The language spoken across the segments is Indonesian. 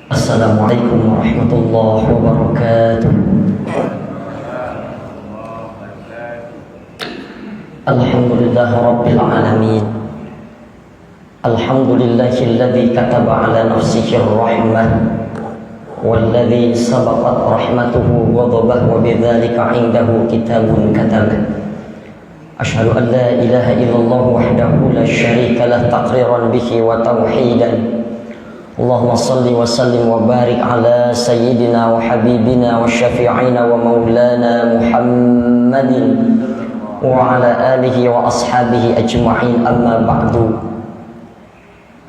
Assalamualaikum warahmatullahi wabarakatuh. Alhamdulillah rabbil alamin. Alhamdulillahilladzi kataba ala nafsihi ar-rahmah walladzi sabaqat rahmatuhu ghadabah wa bidzalika 'indahu kitabun katabah. Asyhadu an la ilaha illallah wahdahu la syarika lah taqriran bihi wa tauhidan. Allahumma salli wa sallim wa barik ala sayyidina wa habibina wa syafi'ina wa maulana Muhammadin wa ala alihi wa ashabihi ajma'in, amma ba'du.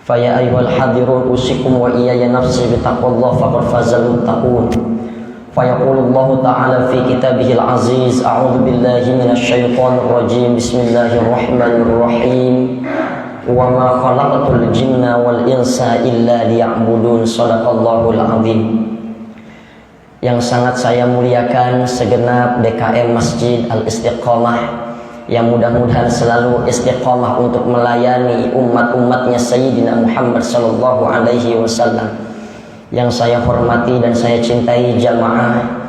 Faya ayyuhal hadirun usikum wa iyaya nafsi bitaqwallah faqad fazal muttaqun. Fayaqulullahu ta'ala fi kitabihil aziz, a'udzu billahi minasy syaithanir rajim, bismillahirrahmanirrahim. Wa ma khalaqatul jinna wal insa illa liya'budun. Shadaqallahul azim. Yang sangat saya muliakan segenap DKM Masjid Al-Istiqomah, yang mudah-mudahan selalu istiqomah untuk melayani umat-umatnya Sayyidina Muhammad sallallahu alaihi wasallam. Yang saya hormati dan saya cintai jamaah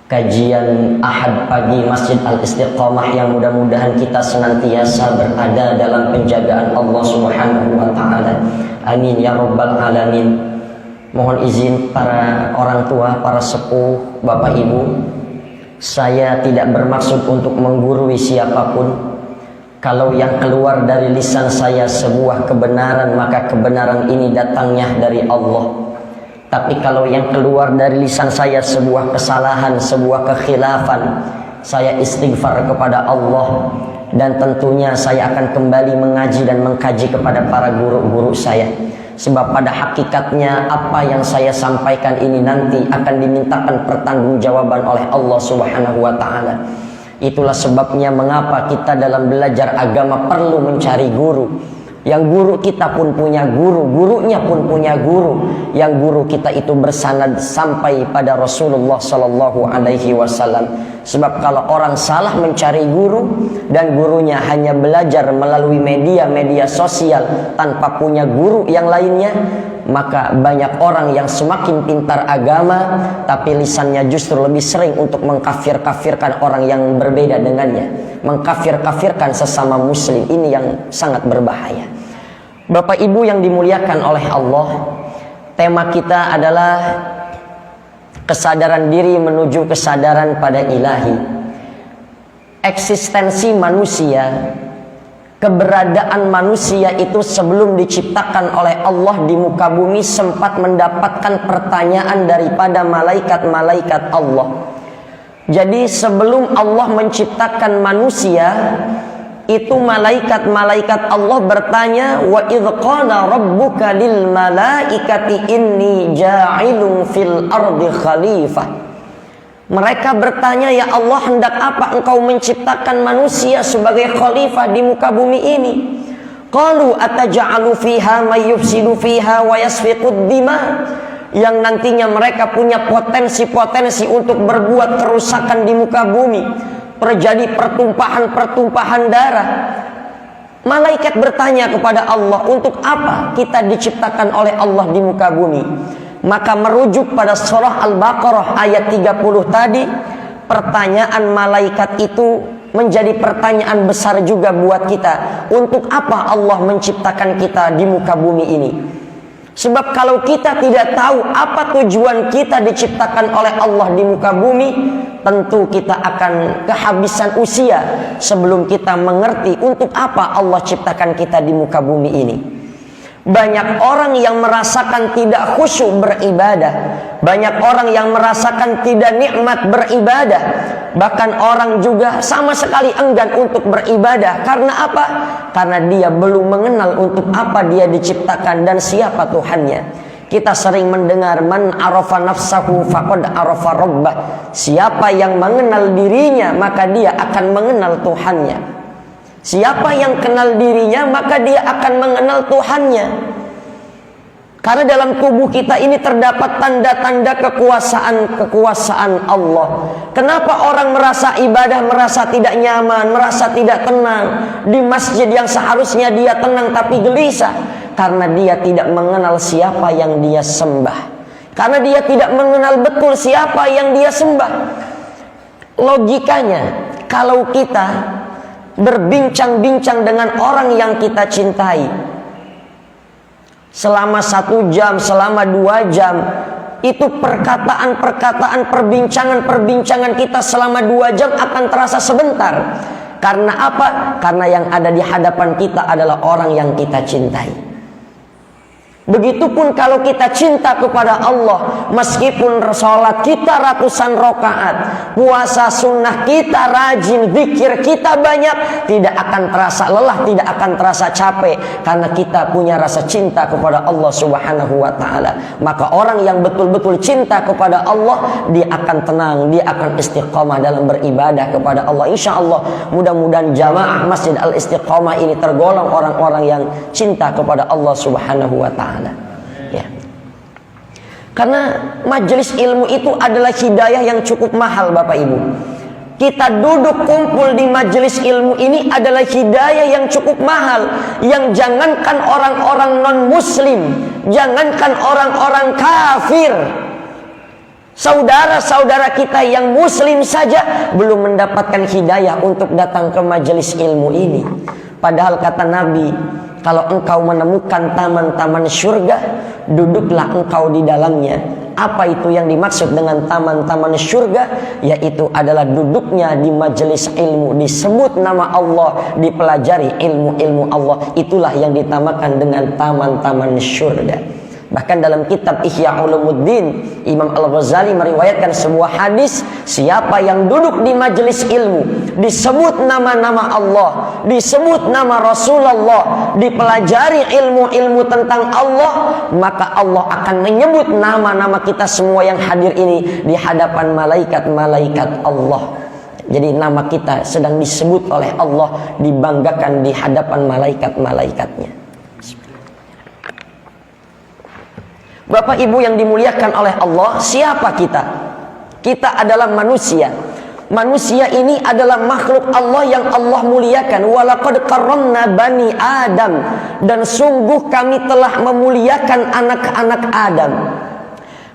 kajian Ahad pagi Masjid Al-Istiqomah, yang mudah-mudahan kita senantiasa berada dalam penjagaan Allah Subhanahu wa ta'ala. Amin ya rabbal alamin. Mohon izin para orang tua, para sepuh, bapak ibu, saya tidak bermaksud untuk menggurui siapapun. Kalau yang keluar dari lisan saya sebuah kebenaran, maka kebenaran ini datangnya dari Allah. Tapi kalau yang keluar dari lisan saya sebuah kesalahan, sebuah kekhilafan, saya istighfar kepada Allah. Dan tentunya saya akan kembali mengaji dan mengkaji kepada para guru-guru saya. Sebab pada hakikatnya apa yang saya sampaikan ini nanti akan dimintakan pertanggungjawaban oleh Allah Subhanahu wa ta'ala. Itulah sebabnya mengapa kita dalam belajar agama perlu mencari guru. Yang guru kita pun punya guru, gurunya pun punya guru. Yang guru kita itu bersanad sampai pada Rasulullah sallallahu alaihi wasallam. Sebab kalau orang salah mencari guru dan gurunya hanya belajar melalui media sosial tanpa punya guru yang lainnya, maka banyak orang yang semakin pintar agama tapi lisannya justru lebih sering untuk mengkafir-kafirkan orang yang berbeda dengannya, mengkafir-kafirkan sesama muslim. Ini yang sangat berbahaya. Bapak Ibu yang dimuliakan oleh Allah, tema kita adalah kesadaran diri menuju kesadaran pada ilahi. Eksistensi manusia, keberadaan manusia itu sebelum diciptakan oleh Allah di muka bumi sempat mendapatkan pertanyaan daripada malaikat-malaikat Allah. Jadi sebelum Allah menciptakan manusia, itu malaikat-malaikat Allah bertanya, wa idh qala rabbuka lil malaikati inni ja'ilun fil ardi khalifah. Mereka bertanya, ya Allah, hendak apa engkau menciptakan manusia sebagai khalifah di muka bumi ini? Qalu ataj'alu fiha may yufsidu fiha wa yasfiqud dima. Yang nantinya mereka punya potensi-potensi untuk berbuat kerusakan di muka bumi, terjadi pertumpahan-pertumpahan darah. Malaikat bertanya kepada Allah, untuk apa kita diciptakan oleh Allah di muka bumi? Maka merujuk pada surah Al-Baqarah ayat 30 tadi, pertanyaan malaikat itu menjadi pertanyaan besar juga buat kita. Untuk apa Allah menciptakan kita di muka bumi ini? Sebab kalau kita tidak tahu apa tujuan kita diciptakan oleh Allah di muka bumi, tentu kita akan kehabisan usia sebelum kita mengerti untuk apa Allah ciptakan kita di muka bumi ini. Banyak orang yang merasakan tidak khusyuk beribadah, banyak orang yang merasakan tidak nikmat beribadah, bahkan orang juga sama sekali enggan untuk beribadah. Karena apa? Karena dia belum mengenal untuk apa dia diciptakan dan siapa Tuhannya. Kita sering mendengar man arafa nafsahu faqad arafa rabbah. Siapa yang mengenal dirinya maka dia akan mengenal Tuhannya. Siapa yang kenal dirinya maka dia akan mengenal Tuhannya. Karena dalam tubuh kita ini terdapat tanda-tanda kekuasaan Allah. Kenapa orang merasa ibadah merasa tidak nyaman, merasa tidak tenang di masjid yang seharusnya dia tenang tapi gelisah? Karena dia tidak mengenal siapa yang dia sembah. Karena dia tidak mengenal betul siapa yang dia sembah. Logikanya, kalau kita berbincang-bincang dengan orang yang kita cintai selama 1 jam, selama 2 jam, itu perkataan-perkataan, perbincangan-perbincangan kita selama 2 jam akan terasa sebentar. Karena apa? Karena yang ada di hadapan kita adalah orang yang kita cintai. Begitupun kalau kita cinta kepada Allah, meskipun sholat kita ratusan rakaat, puasa sunnah kita rajin, zikir kita banyak, tidak akan terasa lelah, tidak akan terasa capek, karena kita punya rasa cinta kepada Allah Subhanahu wa ta'ala. Maka orang yang betul-betul cinta kepada Allah, dia akan tenang, dia akan istiqamah dalam beribadah kepada Allah. Insya Allah, mudah-mudahan jamaah Masjid Al-Istiqamah ini tergolong orang-orang yang cinta kepada Allah Subhanahu wa ta'ala. Ya. Karena majelis ilmu itu adalah hidayah yang cukup mahal, Bapak Ibu. Kita duduk kumpul di majelis ilmu ini adalah hidayah yang cukup mahal, yang jangankan orang-orang non-muslim, jangankan orang-orang kafir, saudara-saudara kita yang muslim saja belum mendapatkan hidayah untuk datang ke majelis ilmu ini. Padahal kata Nabi, kalau engkau menemukan taman-taman surga, duduklah engkau di dalamnya. Apa itu yang dimaksud dengan taman-taman surga? Yaitu adalah duduknya di majelis ilmu, disebut nama Allah, dipelajari ilmu-ilmu Allah. Itulah yang ditamakan dengan taman-taman surga. Bahkan dalam kitab Ihya Ulumuddin, Imam Al-Ghazali meriwayatkan sebuah hadis, siapa yang duduk di majelis ilmu, disebut nama-nama Allah, disebut nama Rasulullah, dipelajari ilmu-ilmu tentang Allah, maka Allah akan menyebut nama-nama kita semua yang hadir ini di hadapan malaikat-malaikat Allah. Jadi nama kita sedang disebut oleh Allah, dibanggakan di hadapan malaikat-malaikatnya. Bapak Ibu yang dimuliakan oleh Allah, siapa kita? Kita adalah manusia. Manusia ini adalah makhluk Allah yang Allah muliakan. Walaqad karramna bani Adam, dan sungguh kami telah memuliakan anak-anak Adam.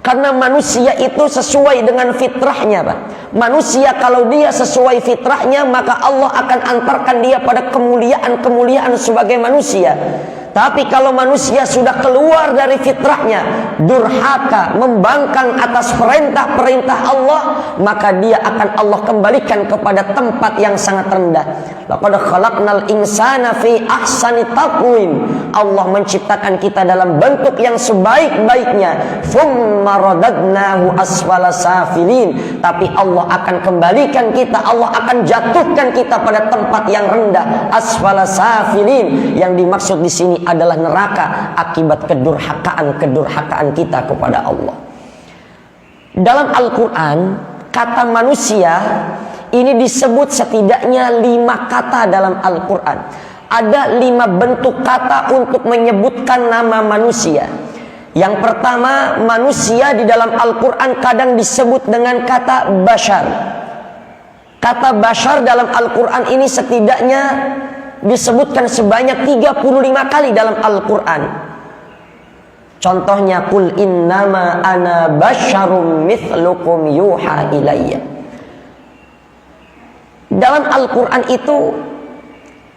Karena manusia itu sesuai dengan fitrahnya, Pak. Manusia kalau dia sesuai fitrahnya, maka Allah akan antarkan dia pada kemuliaan-kemuliaan sebagai manusia. Tapi kalau manusia sudah keluar dari fitrahnya, durhaka, membangkang atas perintah-perintah Allah, maka dia akan Allah kembalikan kepada tempat yang sangat rendah. Laqad khalaqnal insana fi ahsani taqwim. Allah menciptakan kita dalam bentuk yang sebaik-baiknya. Tsumma radadnahu asfala safilin. Tapi Allah akan kembalikan kita, Allah akan jatuhkan kita pada tempat yang rendah, asfala safilin. Yang dimaksud di sini adalah neraka akibat kedurhakaan kita kepada Allah. Dalam Al-Quran, kata manusia ini disebut setidaknya 5 kata dalam Al-Quran. Ada 5 bentuk kata untuk menyebutkan nama manusia. Yang pertama, manusia di dalam Al-Quran kadang disebut dengan kata bashar. Kata bashar dalam Al-Quran ini setidaknya disebutkan sebanyak 35 kali dalam Al-Quran. Contohnya, Qul innama ana basyarum mithlukum yuha ilayya. Dalam Al-Quran itu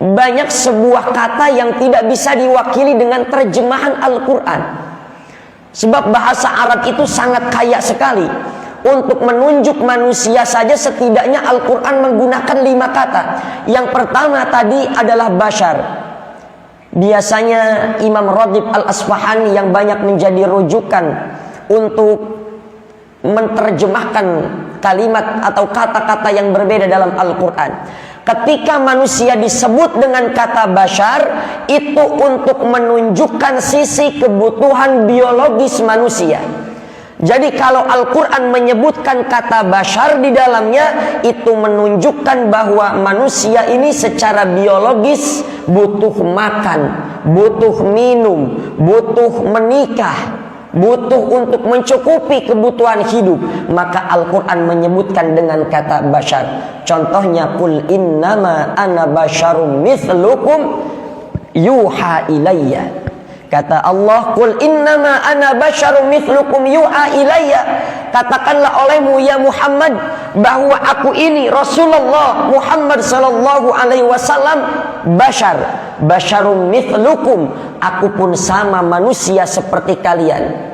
banyak sebuah kata yang tidak bisa diwakili dengan terjemahan Al-Quran. Sebab bahasa Arab itu sangat kaya sekali. Untuk menunjuk manusia saja setidaknya Al-Quran menggunakan 5 kata. Yang pertama tadi adalah bashar. Biasanya Imam Radib Al-Asfahani yang banyak menjadi rujukan untuk menerjemahkan kalimat atau kata-kata yang berbeda dalam Al-Quran. Ketika manusia disebut dengan kata bashar, itu untuk menunjukkan sisi kebutuhan biologis manusia. Jadi kalau Al-Quran menyebutkan kata bashar di dalamnya, itu menunjukkan bahwa manusia ini secara biologis butuh makan, butuh minum, butuh menikah, butuh untuk mencukupi kebutuhan hidup. Maka Al-Quran menyebutkan dengan kata bashar. Contohnya, Qul innama ana basyarum mithlukum yuha ilayya. Kata Allah, "Qul innama ana basyarum mithlukum yuha ilayya." Katakanlah olehmu ya Muhammad bahwa aku ini Rasulullah Muhammad sallallahu alaihi wasallam basyarum mithlukum. Aku pun sama manusia seperti kalian.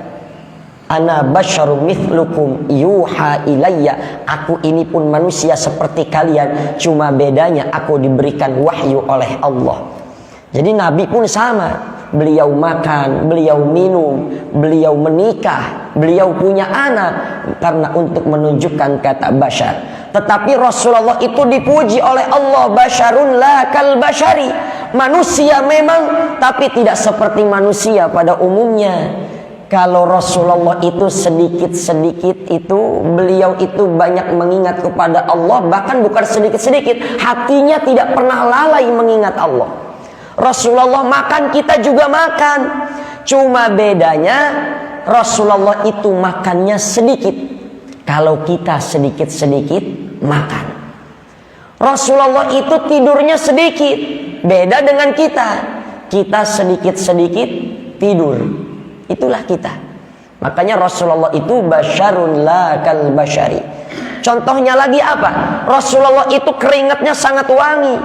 Ana basyarum mithlukum yuha ilayya. Aku ini pun manusia seperti kalian, cuma bedanya aku diberikan wahyu oleh Allah. Jadi Nabi pun sama. Beliau makan, beliau minum, beliau menikah, beliau punya anak, karena untuk menunjukkan kata basyar. Tetapi Rasulullah itu dipuji oleh Allah, basyarun la kal basyari. Manusia memang, tapi tidak seperti manusia pada umumnya. Kalau Rasulullah itu sedikit-sedikit itu, beliau itu banyak mengingat kepada Allah. Bahkan bukan sedikit-sedikit, hatinya tidak pernah lalai mengingat Allah. Rasulullah makan, kita juga makan. Cuma bedanya Rasulullah itu makannya sedikit, kalau kita sedikit-sedikit makan. Rasulullah itu tidurnya sedikit, beda dengan kita. Kita sedikit-sedikit tidur. Itulah kita. Makanya Rasulullah itu basyarun la kal basyari. Contohnya lagi apa? Rasulullah itu keringatnya sangat wangi.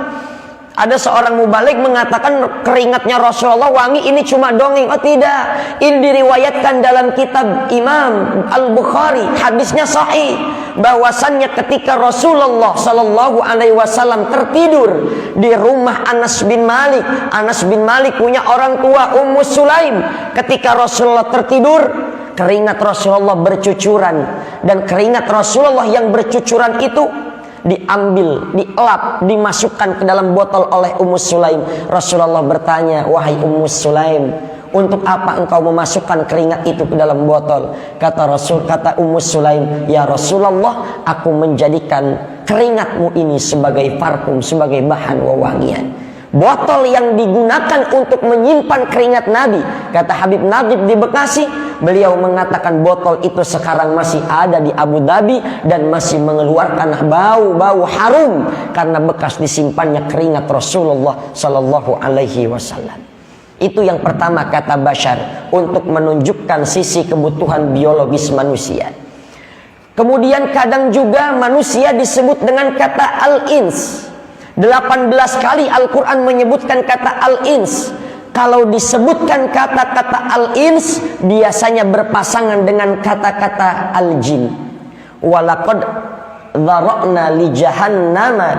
Ada seorang mubalik mengatakan keringatnya Rasulullah wangi, ini cuma dongeng. Oh tidak, ini diriwayatkan dalam kitab Imam Al-Bukhari, hadisnya sahih, bahwasannya ketika Rasulullah sallallahu alaihi wasallam tertidur di rumah Anas bin Malik. Anas bin Malik punya orang tua Ummu Sulaim. Ketika Rasulullah tertidur, keringat Rasulullah bercucuran, dan keringat Rasulullah yang bercucuran itu diambil, dielap, dimasukkan ke dalam botol oleh Ummu Sulaim. Rasulullah bertanya, "Wahai Ummu Sulaim, untuk apa engkau memasukkan keringat itu ke dalam botol?" Kata Ummu Sulaim, "Ya Rasulullah, aku menjadikan keringatmu ini sebagai parfum, sebagai bahan wewangian." Botol yang digunakan untuk menyimpan keringat Nabi, kata Habib Najib di Bekasi, beliau mengatakan botol itu sekarang masih ada di Abu Dhabi dan masih mengeluarkan bau-bau harum karena bekas disimpannya keringat Rasulullah sallallahu alaihi wasallam. Itu yang pertama kata basyar, untuk menunjukkan sisi kebutuhan biologis manusia. Kemudian kadang juga manusia disebut dengan kata al-ins. 18 kali Al-Quran menyebutkan kata al-ins. Kalau disebutkan kata-kata al-ins, biasanya berpasangan dengan kata-kata al-jin. Walaqad dzara'na li jahannama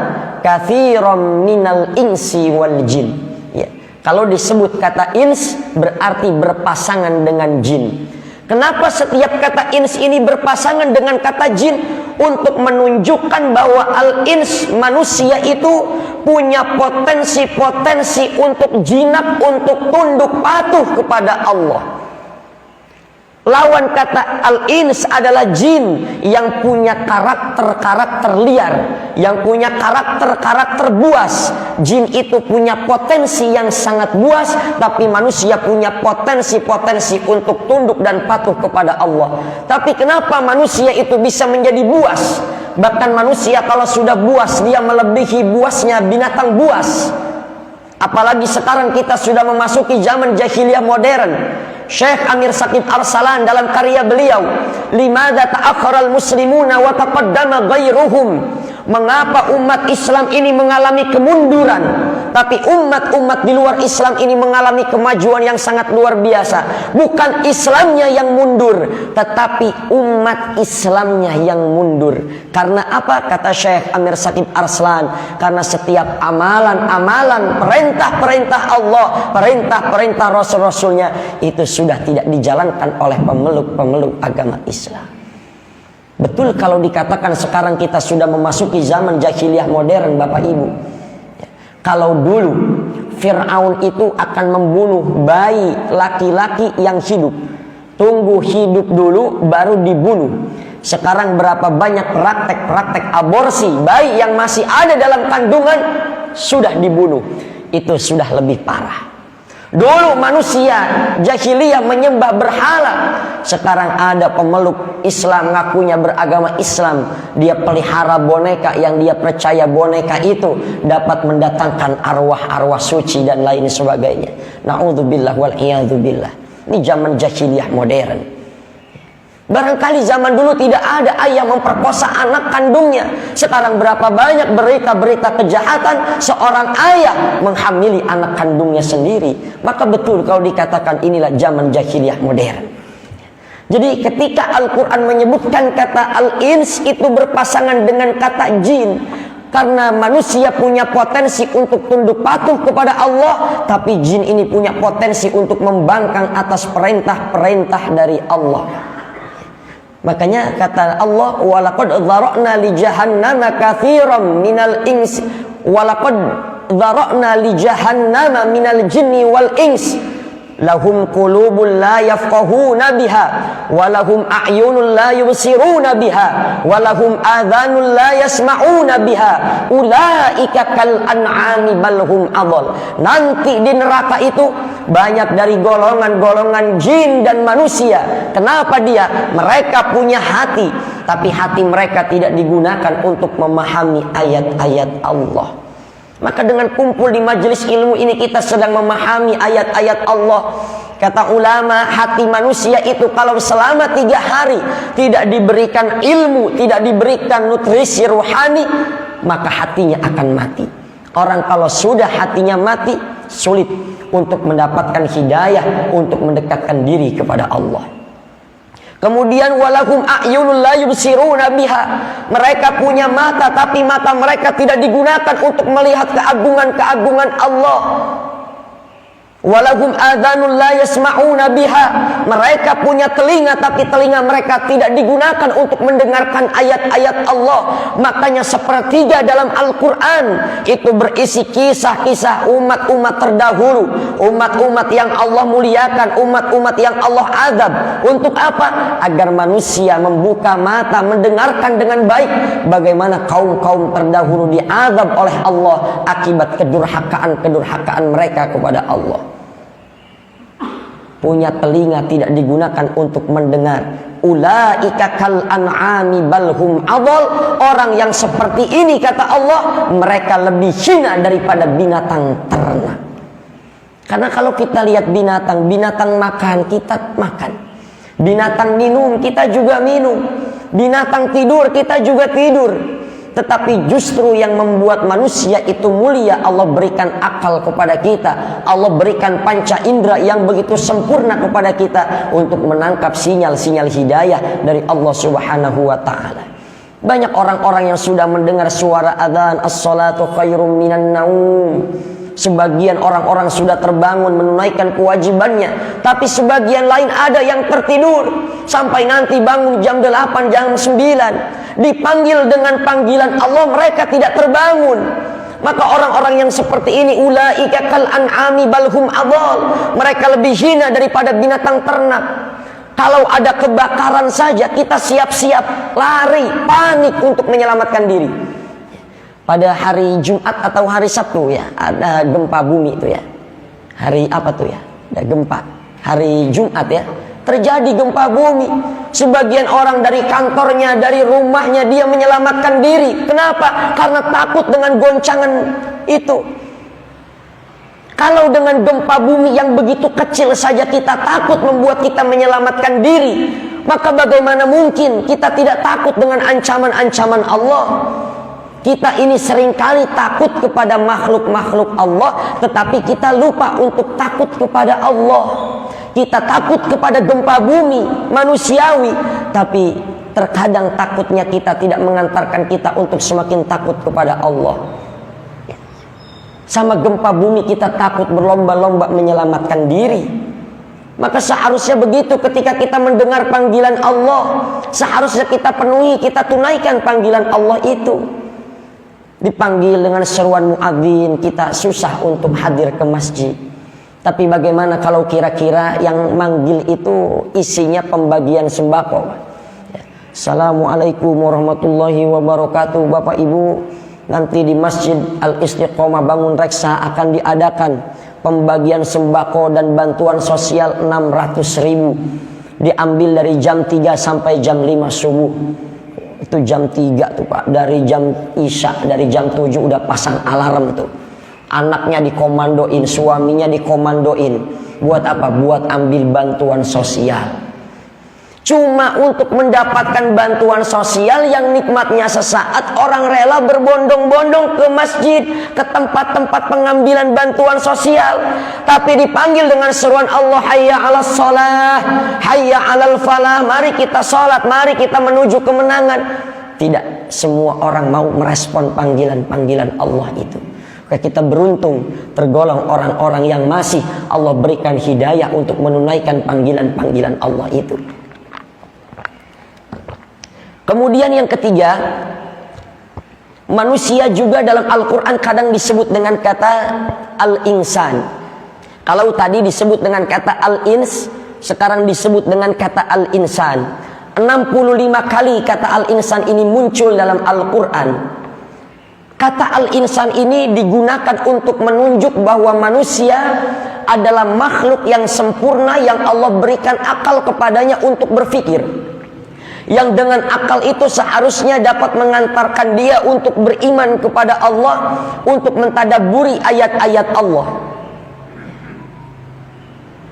katsiran minal insi wal jin. Ya. Kalau disebut kata ins, berarti berpasangan dengan jin. Kenapa setiap kata ins ini berpasangan dengan kata jin? Untuk menunjukkan bahwa al-ins, manusia itu punya potensi-potensi untuk jinak, untuk tunduk patuh kepada Allah. Lawan kata al-ins adalah jin yang punya karakter-karakter liar, yang punya karakter-karakter buas. Jin itu punya potensi yang sangat buas, tapi manusia punya potensi-potensi untuk tunduk dan patuh kepada Allah. Tapi kenapa manusia itu bisa menjadi buas? Bahkan manusia kalau sudah buas, dia melebihi buasnya binatang buas. Apalagi sekarang kita sudah memasuki zaman jahiliyah modern. Syekh Amir Saqib Arsalan dalam karya beliau, "Limadza ta'akhkharal muslimuna wa taqaddama ghairuhum?" Mengapa umat Islam ini mengalami kemunduran, tapi umat-umat di luar Islam ini mengalami kemajuan yang sangat luar biasa? Bukan Islamnya yang mundur, tetapi umat Islamnya yang mundur. Karena apa? Kata Syekh Amir Saqib Arslan, karena setiap amalan-amalan, perintah-perintah Allah, perintah-perintah Rasul-Rasulnya itu sudah tidak dijalankan oleh pemeluk-pemeluk agama Islam. Betul kalau dikatakan sekarang kita sudah memasuki zaman jahiliyah modern, Bapak Ibu. Kalau dulu Fir'aun itu akan membunuh bayi laki-laki yang hidup. Tunggu hidup dulu baru dibunuh. Sekarang berapa banyak praktek-praktek aborsi, bayi yang masih ada dalam kandungan sudah dibunuh. Itu sudah lebih parah. Dulu manusia jahiliyah menyembah berhala. Sekarang ada pemeluk Islam ngakunya beragama Islam, dia pelihara boneka yang dia percaya boneka itu dapat mendatangkan arwah-arwah suci dan lain sebagainya. Na'udzubillah wal iyadzubillah. Ini zaman jahiliyah modern. Barangkali zaman dulu tidak ada ayah memperkosa anak kandungnya. Sekarang berapa banyak berita-berita kejahatan seorang ayah menghamili anak kandungnya sendiri. Maka betul kalau dikatakan inilah zaman jahiliyah modern. Jadi ketika Al-Quran menyebutkan kata al-ins itu berpasangan dengan kata jin, karena manusia punya potensi untuk tunduk patuh kepada Allah, tapi jin ini punya potensi untuk membangkang atas perintah-perintah dari Allah. Makanya kata Allah, walaqad dzara'na li jahannama katsiran minal ins walaqad dzara'na li jahannama minal jinni wal ins lahum qulubun la yafqahuna biha wa lahum a'yunun la yubsiruna biha wa lahum adhanun la yasma'una biha ulaika kal an'ami bal hum adall. Nanti di neraka itu banyak dari golongan-golongan jin dan manusia. Kenapa dia? Mereka punya hati, tapi hati mereka tidak digunakan untuk memahami ayat-ayat Allah. Maka dengan kumpul di majelis ilmu ini kita sedang memahami ayat-ayat Allah. Kata ulama, hati manusia itu kalau selama 3 hari tidak diberikan ilmu, tidak diberikan nutrisi ruhani, maka hatinya akan mati. Orang kalau sudah hatinya mati, sulit untuk mendapatkan hidayah, untuk mendekatkan diri kepada Allah. Kemudian walahum a'yunul la yubsiruna biha. Mereka punya mata, tapi mata mereka tidak digunakan untuk melihat keagungan-keagungan Allah. Walahum adhanul la yasma'una biha. Mereka punya telinga, tapi telinga mereka tidak digunakan untuk mendengarkan ayat-ayat Allah. Makanya sepertiga dalam Al-Quran itu berisi kisah-kisah umat-umat terdahulu, umat-umat yang Allah muliakan, umat-umat yang Allah azab. Untuk apa? Agar manusia membuka mata, mendengarkan dengan baik bagaimana kaum-kaum terdahulu diazab oleh Allah akibat kedurhakaan mereka kepada Allah. Punya telinga tidak digunakan untuk mendengar. Ulaika kal an'ami bal hum adall. Orang yang seperti ini kata Allah, mereka lebih hina daripada binatang ternak. Karena kalau kita lihat binatang makan, kita makan. Binatang minum, kita juga minum. Binatang tidur, kita juga tidur. Tetapi justru yang membuat manusia itu mulia, Allah berikan akal kepada kita, Allah berikan panca indera yang begitu sempurna kepada kita untuk menangkap sinyal-sinyal hidayah dari Allah Subhanahu wa ta'ala. Banyak orang-orang yang sudah mendengar suara adzan as-salatu khairum minan naum. Sebagian orang-orang sudah terbangun menunaikan kewajibannya, tapi sebagian lain ada yang tertidur sampai nanti bangun jam 8, jam 9, dipanggil dengan panggilan Allah mereka tidak terbangun. Maka orang-orang yang seperti ini ulaika kal an'ami bal hum adall. Mereka lebih hina daripada binatang ternak. Kalau ada kebakaran saja kita siap-siap lari, panik untuk menyelamatkan diri. Pada hari Jumat atau hari Sabtu ya, ada gempa bumi itu ya. Hari apa tuh ya? Ada gempa. Hari Jumat ya, terjadi gempa bumi. Sebagian orang dari kantornya, dari rumahnya dia menyelamatkan diri. Kenapa? Karena takut dengan goncangan itu. Kalau dengan gempa bumi yang begitu kecil saja kita takut membuat kita menyelamatkan diri, maka bagaimana mungkin kita tidak takut dengan ancaman-ancaman Allah? Kita ini seringkali takut kepada makhluk-makhluk Allah, tetapi kita lupa untuk takut kepada Allah. Kita takut kepada gempa bumi manusiawi, tapi terkadang takutnya kita tidak mengantarkan kita untuk semakin takut kepada Allah. Sama gempa bumi kita takut berlomba-lomba menyelamatkan diri. Maka seharusnya begitu ketika kita mendengar panggilan Allah, seharusnya kita penuhi, kita tunaikan panggilan Allah itu. Dipanggil dengan seruan muadzin, kita susah untuk hadir ke masjid. Tapi bagaimana kalau kira-kira yang manggil itu isinya pembagian sembako? Assalamualaikum warahmatullahi wabarakatuh. Bapak Ibu, nanti di Masjid Al-Istiqomah Bangun Reksa akan diadakan pembagian sembako dan bantuan sosial 600.000. Diambil dari jam 3 sampai jam 5 subuh. Itu jam 3 tuh Pak. Dari jam Isya, dari jam 7 udah pasang alarm tuh. Anaknya dikomandoin, suaminya dikomandoin. Buat apa? Buat ambil bantuan sosial. Cuma untuk mendapatkan bantuan sosial yang nikmatnya sesaat, orang rela berbondong-bondong ke masjid, ke tempat-tempat pengambilan bantuan sosial. Tapi dipanggil dengan seruan Allah, hayya 'alas shalah, hayya 'alal falah, mari kita sholat, mari kita menuju kemenangan. Tidak semua orang mau merespon panggilan-panggilan Allah itu. Kita beruntung tergolong orang-orang yang masih Allah berikan hidayah untuk menunaikan panggilan-panggilan Allah itu. Kemudian yang ketiga, manusia juga dalam Al-Quran kadang disebut dengan kata al-insan. Kalau tadi disebut dengan kata al-ins, sekarang disebut dengan kata al-insan. 65 kali kata al-insan ini muncul dalam Al-Quran. Kata al-insan ini digunakan untuk menunjuk bahwa manusia adalah makhluk yang sempurna yang Allah berikan akal kepadanya untuk berpikir. Yang dengan akal itu seharusnya dapat mengantarkan dia untuk beriman kepada Allah, untuk mentadabburi ayat-ayat Allah.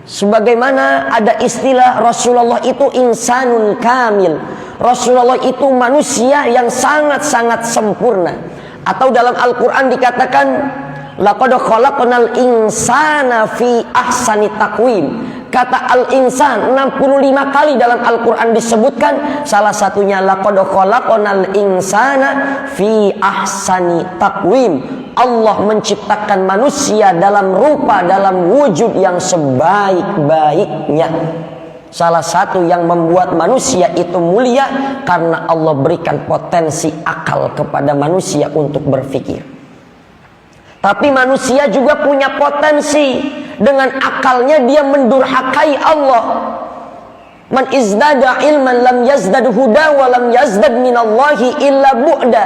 Sebagaimana ada istilah Rasulullah itu insanun kamil, Rasulullah itu manusia yang sangat-sangat sempurna. Atau dalam Al-Quran dikatakan laqad khalaqnal insana fi ahsani taqwim. Kata al-insan 65 kali dalam Al-Quran disebutkan. Salah satunya laqad khalaqnal insana fi ahsani taqwim. Allah menciptakan manusia dalam rupa, dalam wujud yang sebaik-baiknya. Salah satu yang membuat manusia itu mulia karena Allah berikan potensi akal kepada manusia untuk berpikir. Tapi manusia juga punya potensi. Dengan akalnya dia mendurhakai Allah. Man izdada ilman lam yazdad huda wa lam yazdad minallahi illa bu'da.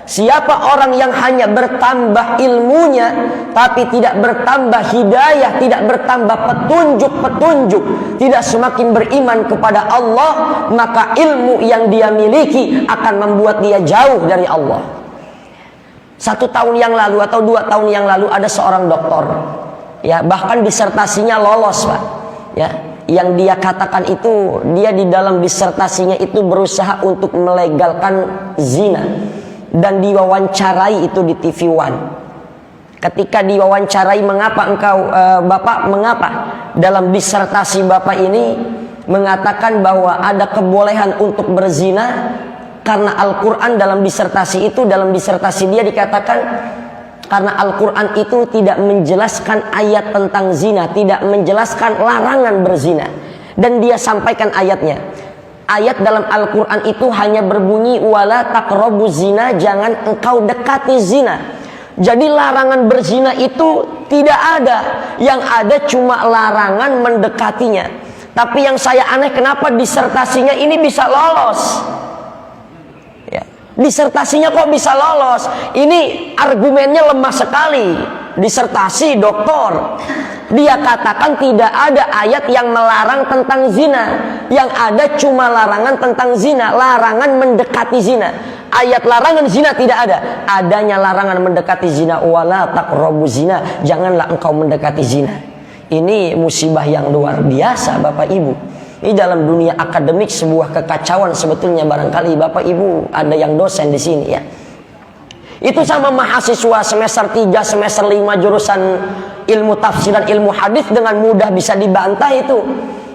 Siapa orang yang hanya bertambah ilmunya tapi tidak bertambah hidayah, tidak bertambah petunjuk-petunjuk, tidak semakin beriman kepada Allah, maka ilmu yang dia miliki akan membuat dia jauh dari Allah. 1 tahun yang lalu atau 2 tahun yang lalu ada seorang doktor, ya, bahkan disertasinya lolos, Pak. Ya, yang dia katakan itu, dia di dalam disertasinya itu berusaha untuk melegalkan zina. Dan diwawancarai itu di TV One. Ketika diwawancarai, mengapa engkau Bapak, mengapa dalam disertasi Bapak ini mengatakan bahwa ada kebolehan untuk berzina? Karena Al-Quran dalam disertasi itu, dalam disertasi dia dikatakan karena Al-Quran itu tidak menjelaskan ayat tentang zina, tidak menjelaskan larangan berzina. Dan dia sampaikan ayatnya. Ayat dalam Al-Quran itu hanya berbunyi wala taqrabu zina, jangan engkau dekati zina. Jadi larangan berzina itu tidak ada. Yang ada cuma larangan mendekatinya. Tapi yang saya aneh, kenapa disertasinya ini bisa lolos? Ya, disertasinya kok bisa lolos? Ini argumennya lemah sekali. Disertasi doktor, dia katakan tidak ada ayat yang melarang tentang zina. Yang ada cuma larangan tentang zina, larangan mendekati zina. Ayat larangan zina tidak ada. Adanya larangan mendekati zina, wala taqrabu zina, janganlah engkau mendekati zina. Ini musibah yang luar biasa, Bapak Ibu. Ini dalam dunia akademik sebuah kekacauan sebetulnya. Barangkali Bapak Ibu ada yang dosen di sini, ya. Itu sama mahasiswa semester 3, semester 5 jurusan ilmu tafsir dan ilmu hadis dengan mudah bisa dibantah itu.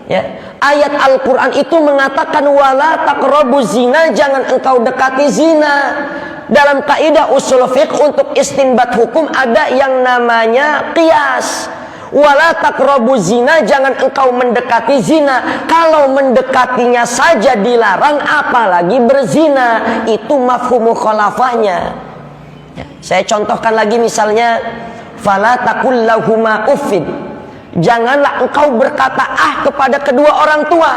Ya. Ayat Al-Quran itu mengatakan wala taqrabu zina, jangan engkau dekati zina. Dalam kaidah usul fiqh untuk istinbat hukum ada yang namanya qiyas. Wala taqrabu zina, jangan engkau mendekati zina. Kalau mendekatinya saja dilarang, apalagi berzina. Itu mafhum mukhalafahnya. Saya contohkan lagi misalnya fala taqul lahuma uffin, janganlah engkau berkata kepada kedua orang tua.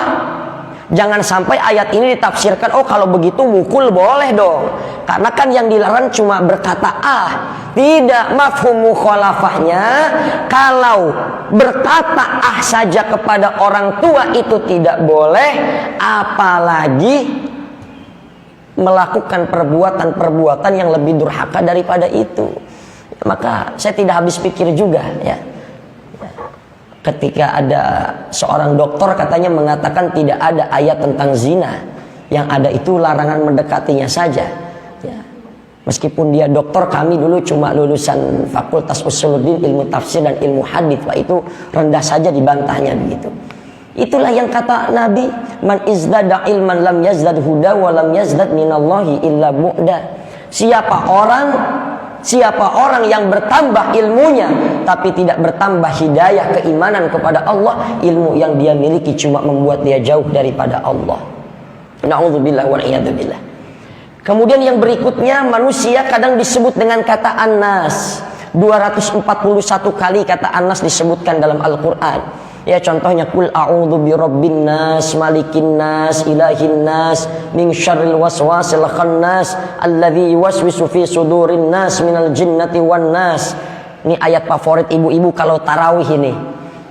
Jangan sampai ayat ini ditafsirkan oh kalau begitu mukul boleh dong, karena kan yang dilarang cuma berkata Tidak, mafhum mukhalafahnya kalau berkata saja kepada orang tua itu tidak boleh, apalagi melakukan perbuatan-perbuatan yang lebih durhaka daripada itu. Maka saya tidak habis pikir juga ya. Ketika ada seorang dokter katanya mengatakan tidak ada ayat tentang zina, yang ada itu larangan mendekatinya saja. Ya. Meskipun dia dokter, kami dulu cuma lulusan Fakultas Usuluddin, ilmu tafsir dan ilmu hadits, Pak, itu rendah saja dibantahnya begitu. Itulah yang kata Nabi, man izdada ilman lam yazdad huda wa lam yazdad minallahi illa bu'da. Siapa orang yang bertambah ilmunya tapi tidak bertambah hidayah keimanan kepada Allah, ilmu yang dia miliki cuma membuat dia jauh daripada Allah. Na'udzubillah wa iyadzubillah. Kemudian yang berikutnya, manusia kadang disebut dengan kata An-Nas. 241 kali kata An-Nas disebutkan dalam Al-Quran. Ya, contohnya kul a'udzu birabbin nas, malikin nas, ilahin nas, min syarril waswasil khannas, alladzi yuwaswisu fi sudurin nas minal jinnati wan nas. Ini ayat favorit ibu-ibu kalau tarawih ini.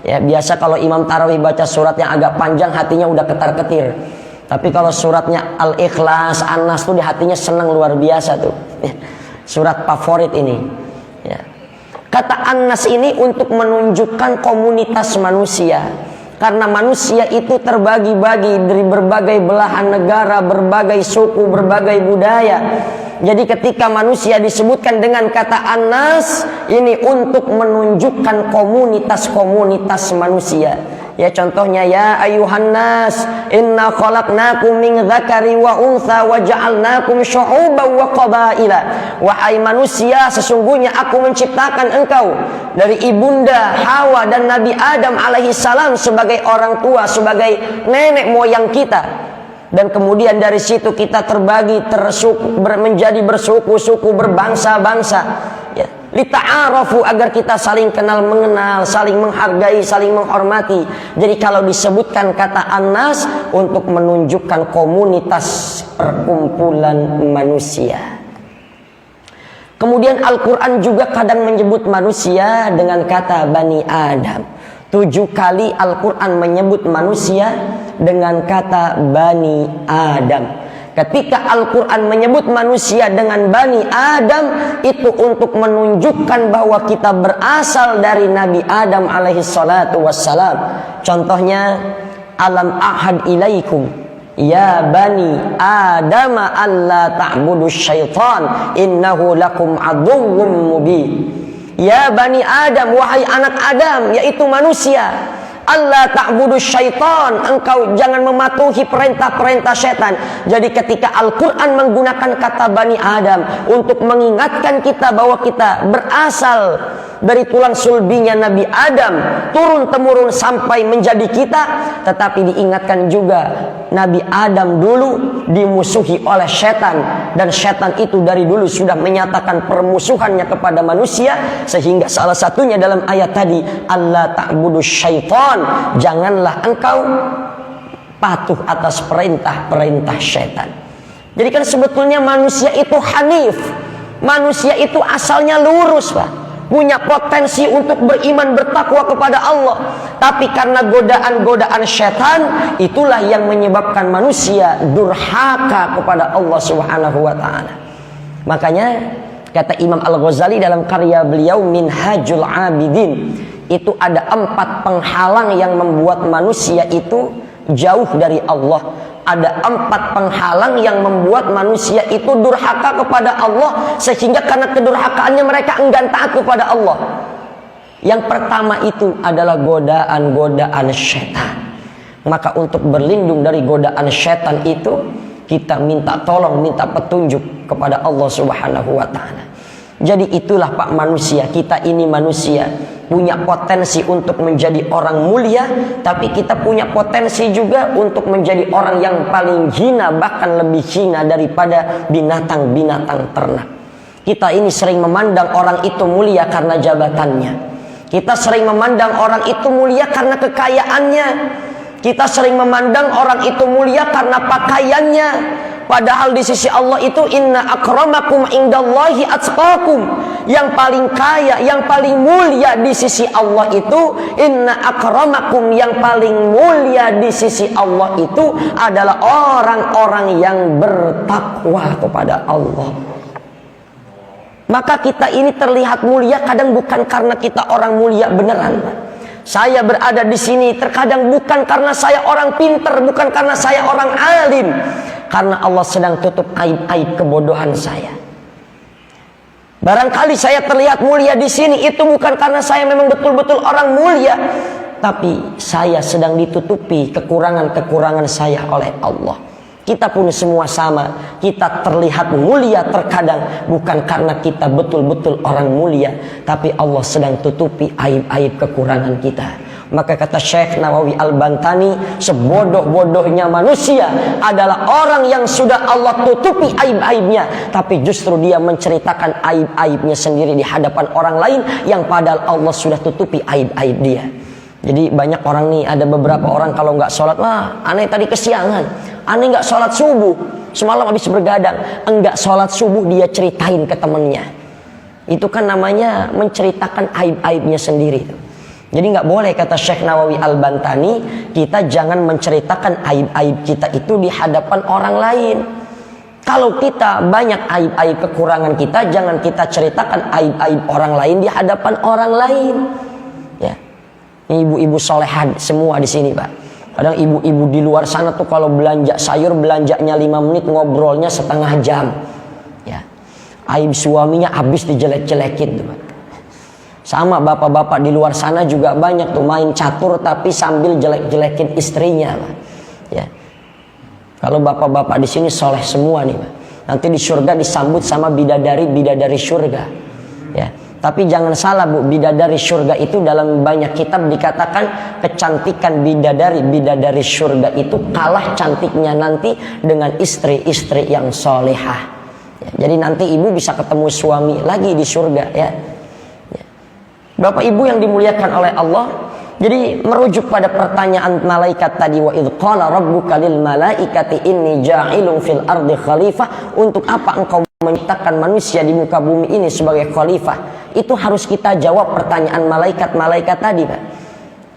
Ya, biasa kalau imam tarawih baca surat yang agak panjang hatinya udah ketar-ketir. Tapi kalau suratnya Al-Ikhlas, An-Nas tuh di hatinya senang luar biasa tuh. Ya, surat favorit ini. Ya. Kata An-Nas ini untuk menunjukkan komunitas manusia. Karena manusia itu terbagi-bagi dari berbagai belahan negara, berbagai suku, berbagai budaya. Jadi ketika manusia disebutkan dengan kata An-Nas, ini untuk menunjukkan komunitas-komunitas manusia. Ya, contohnya ya ayuhan nas inna khalaqnakum min dzakari wa untha wa ja'alnakum syu'uban wa qabaila. Wahai manusia, sesungguhnya aku menciptakan engkau dari ibunda Hawa dan Nabi Adam alaihi salam sebagai orang tua, sebagai nenek moyang kita. Dan kemudian dari situ kita terbagi menjadi bersuku-suku, berbangsa-bangsa. Ya, lita'arafu, agar kita saling kenal mengenal, saling menghargai, saling menghormati. Jadi kalau disebutkan kata An-Nas untuk menunjukkan komunitas perkumpulan manusia. Kemudian Al-Quran juga kadang menyebut manusia dengan kata Bani Adam. 7 kali Al-Quran menyebut manusia dengan kata Bani Adam. Ketika Al-Quran menyebut manusia dengan Bani Adam, itu untuk menunjukkan bahwa kita berasal dari Nabi Adam alaihi salatu wassalam. Contohnya, alam ahad ilaikum ya Bani Adam alla ta'budu syaitan innahu lakum aduwwum mubin. Ya Bani Adam, wahai anak Adam, yaitu manusia, Allah ta'budu syaitan, engkau jangan mematuhi perintah-perintah syaitan. Jadi ketika Al-Quran menggunakan kata Bani Adam untuk mengingatkan kita bahwa kita berasal dari tulang sulbinya Nabi Adam, turun-temurun sampai menjadi kita, tetapi diingatkan juga Nabi Adam dulu dimusuhi oleh syaitan, dan syaitan itu dari dulu sudah menyatakan permusuhannya kepada manusia, sehingga salah satunya dalam ayat tadi, Allah ta'budu syaitan, janganlah engkau patuh atas perintah-perintah syaitan. Jadi kan sebetulnya manusia itu hanif, manusia itu asalnya lurus, Pak, punya potensi untuk beriman, bertakwa kepada Allah. Tapi karena godaan-godaan syaitan, itulah yang menyebabkan manusia durhaka kepada Allah Subhanahu wa ta'ala. Makanya kata Imam Al-Ghazali dalam karya beliau Minhajul Abidin, itu ada 4 penghalang yang membuat manusia itu jauh dari Allah. Ada 4 penghalang yang membuat manusia itu durhaka kepada Allah, sehingga karena kedurhakaannya mereka enggan taat kepada Allah. Yang pertama itu adalah godaan-godaan syaitan. Maka untuk berlindung dari godaan syaitan itu, kita minta tolong, minta petunjuk kepada Allah Subhanahu wa ta'ala. Jadi itulah Pak, manusia, kita ini manusia punya potensi untuk menjadi orang mulia, tapi kita punya potensi juga untuk menjadi orang yang paling hina, bahkan lebih hina daripada binatang-binatang ternak. Kita ini sering memandang orang itu mulia karena jabatannya. Kita sering memandang orang itu mulia karena kekayaannya. Kita sering memandang orang itu mulia karena pakaiannya. Padahal di sisi Allah itu inna akramakum indallahi atqakum. Yang paling kaya, yang paling mulia di sisi Allah itu inna akramakum, yang paling mulia di sisi Allah itu adalah orang-orang yang bertakwa kepada Allah. Maka kita ini terlihat mulia kadang bukan karena kita orang mulia beneran. Saya berada di sini terkadang bukan karena saya orang pinter, bukan karena saya orang alim, karena Allah sedang tutup aib-aib kebodohan saya. Barangkali saya terlihat mulia di sini itu bukan karena saya memang betul-betul orang mulia, tapi saya sedang ditutupi kekurangan-kekurangan saya oleh Allah. Kita pun semua sama. Kita terlihat mulia terkadang bukan karena kita betul-betul orang mulia, tapi Allah sedang tutupi aib-aib kekurangan kita. Maka kata Syekh Nawawi Al-Bantani, sebodoh-bodohnya manusia adalah orang yang sudah Allah tutupi aib-aibnya, tapi justru dia menceritakan aib-aibnya sendiri di hadapan orang lain, yang padahal Allah sudah tutupi aib-aib dia. Jadi banyak orang nih, ada beberapa orang kalau nggak sholat, wah aneh tadi kesiangan, aneh nggak sholat subuh, semalam habis bergadang. Enggak sholat subuh dia ceritain ke temennya. Itu kan namanya menceritakan aib-aibnya sendiri. Jadi nggak boleh, kata Syekh Nawawi Al-Bantani, kita jangan menceritakan aib-aib kita itu di hadapan orang lain. Kalau kita banyak aib-aib kekurangan kita, jangan kita ceritakan aib-aib orang lain di hadapan orang lain. Ya. Ibu-ibu solehan semua di sini, Pak. Kadang ibu-ibu di luar sana tuh kalau belanja sayur, belanjanya 5 menit, ngobrolnya setengah jam. Ya. Aib suaminya habis dijelek-jelekin tuh, Pak. Sama bapak-bapak di luar sana juga banyak tuh main catur tapi sambil jelek-jelekin istrinya, Pak. Ya. Kalau bapak-bapak di sini soleh semua nih, Pak. Nanti di surga disambut sama bidadari-bidadari surga. Ya. Tapi jangan salah, Bu, bidadari surga itu dalam banyak kitab dikatakan kecantikan bidadari surga itu kalah cantiknya nanti dengan istri-istri yang solehah. Ya, jadi nanti ibu bisa ketemu suami lagi di surga, ya. Ya. Bapak Ibu yang dimuliakan oleh Allah, jadi merujuk pada pertanyaan malaikat tadi, wa idh qala rabbuka lil malaikati inni ja'ilun fil ardi khalifah, untuk apa engkau menciptakan manusia di muka bumi ini sebagai khalifah? Itu harus kita jawab pertanyaan malaikat-malaikat tadi, Pak.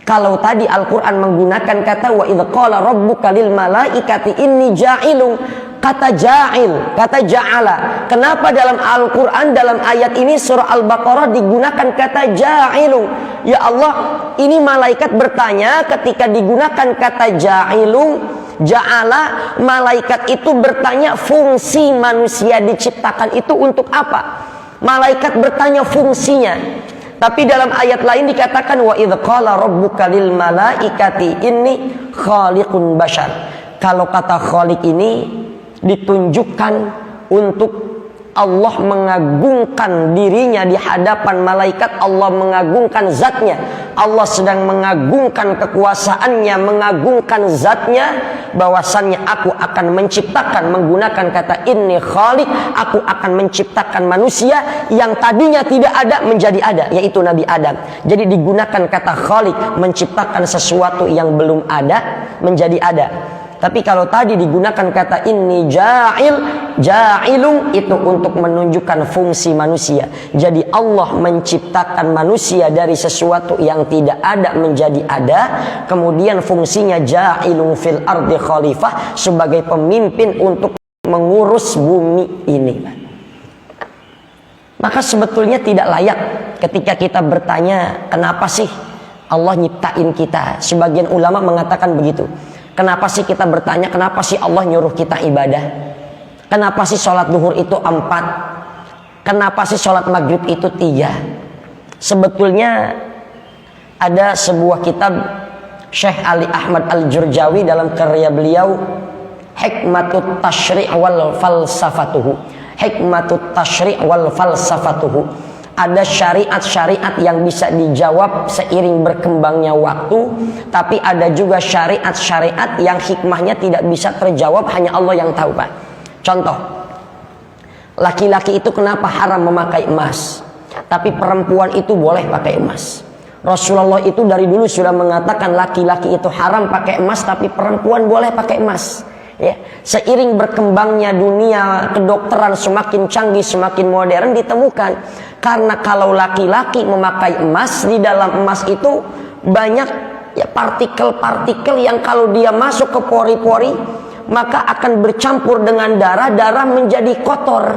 Kalau tadi Al-Quran menggunakan kata wa idh qala rabbuka lil malaikati inni ja'ilun, kata ja'il, kata ja'ala. Kenapa dalam Al-Quran dalam ayat ini surah Al-Baqarah digunakan kata ja'ilun? Ya Allah, ini malaikat bertanya ketika digunakan kata ja'ilun, ja'ala, malaikat itu bertanya fungsi manusia diciptakan itu untuk apa? Malaikat bertanya fungsinya. Tapi dalam ayat lain dikatakan wa idh qala rabbuka lil malaikati inni khaliqun bashar. Kalau kata khaliq ini ditunjukkan untuk Allah mengagungkan dirinya di hadapan malaikat. Allah mengagungkan zatnya. Allah sedang mengagungkan kekuasaannya, mengagungkan zatnya, bahwasannya aku akan menciptakan, menggunakan kata inni khaliq, aku akan menciptakan manusia yang tadinya tidak ada menjadi ada, yaitu Nabi Adam. Jadi digunakan kata khaliq, menciptakan sesuatu yang belum ada menjadi ada. Tapi kalau tadi digunakan kata inni ja'ilun, itu untuk menunjukkan fungsi manusia. Jadi Allah menciptakan manusia dari sesuatu yang tidak ada menjadi ada. Kemudian fungsinya ja'ilun fil ardi khalifah, sebagai pemimpin untuk mengurus bumi ini. Maka sebetulnya tidak layak ketika kita bertanya, kenapa sih Allah nyiptain kita? Sebagian ulama mengatakan begitu. Kenapa sih kita bertanya, kenapa sih Allah nyuruh kita ibadah? Kenapa sih sholat duhur itu 4? Kenapa sih sholat maghrib itu 3? Sebetulnya ada sebuah kitab Syekh Ali Ahmad Al-Jurjawi dalam karya beliau Hikmatut Tashri' wal Falsafatuhu. Hikmatut Tashri' wal Falsafatuhu. Ada syariat-syariat yang bisa dijawab seiring berkembangnya waktu, tapi ada juga syariat-syariat yang hikmahnya tidak bisa terjawab, hanya Allah yang tahu, Pak. Contoh, laki-laki itu kenapa haram memakai emas, tapi perempuan itu boleh pakai emas. Rasulullah itu dari dulu sudah mengatakan laki-laki itu haram pakai emas, tapi perempuan boleh pakai emas. Ya, seiring berkembangnya dunia kedokteran semakin canggih, semakin modern, ditemukan karena kalau laki-laki memakai emas, di dalam emas itu banyak ya partikel-partikel yang kalau dia masuk ke pori-pori maka akan bercampur dengan darah, darah menjadi kotor.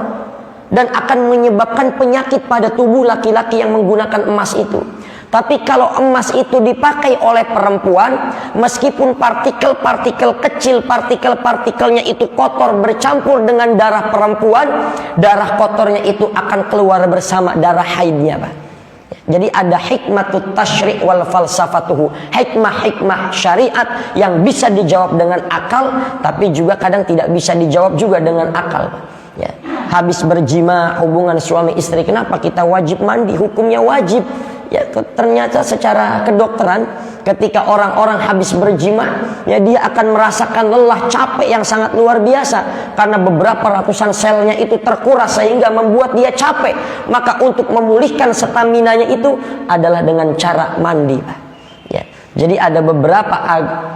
dan akan menyebabkan penyakit pada tubuh laki-laki yang menggunakan emas itu. Tapi kalau emas itu dipakai oleh perempuan, meskipun partikel-partikel kecil, partikel-partikelnya itu kotor bercampur dengan darah perempuan, darah kotornya itu akan keluar bersama darah haidnya, Pak. Jadi ada hikmatut tasyri' wal falsafatuhu, hikmah-hikmah syariat yang bisa dijawab dengan akal, tapi juga kadang tidak bisa dijawab juga dengan akal. Ya. Habis berjima hubungan suami istri, kenapa kita wajib mandi? Hukumnya wajib. Ya, ternyata secara kedokteran ketika orang-orang habis berjima, ya dia akan merasakan lelah, capek yang sangat luar biasa karena beberapa ratusan selnya itu terkuras sehingga membuat dia capek. Maka untuk memulihkan staminanya itu adalah dengan cara mandi, Pak. Ya. Jadi ada beberapa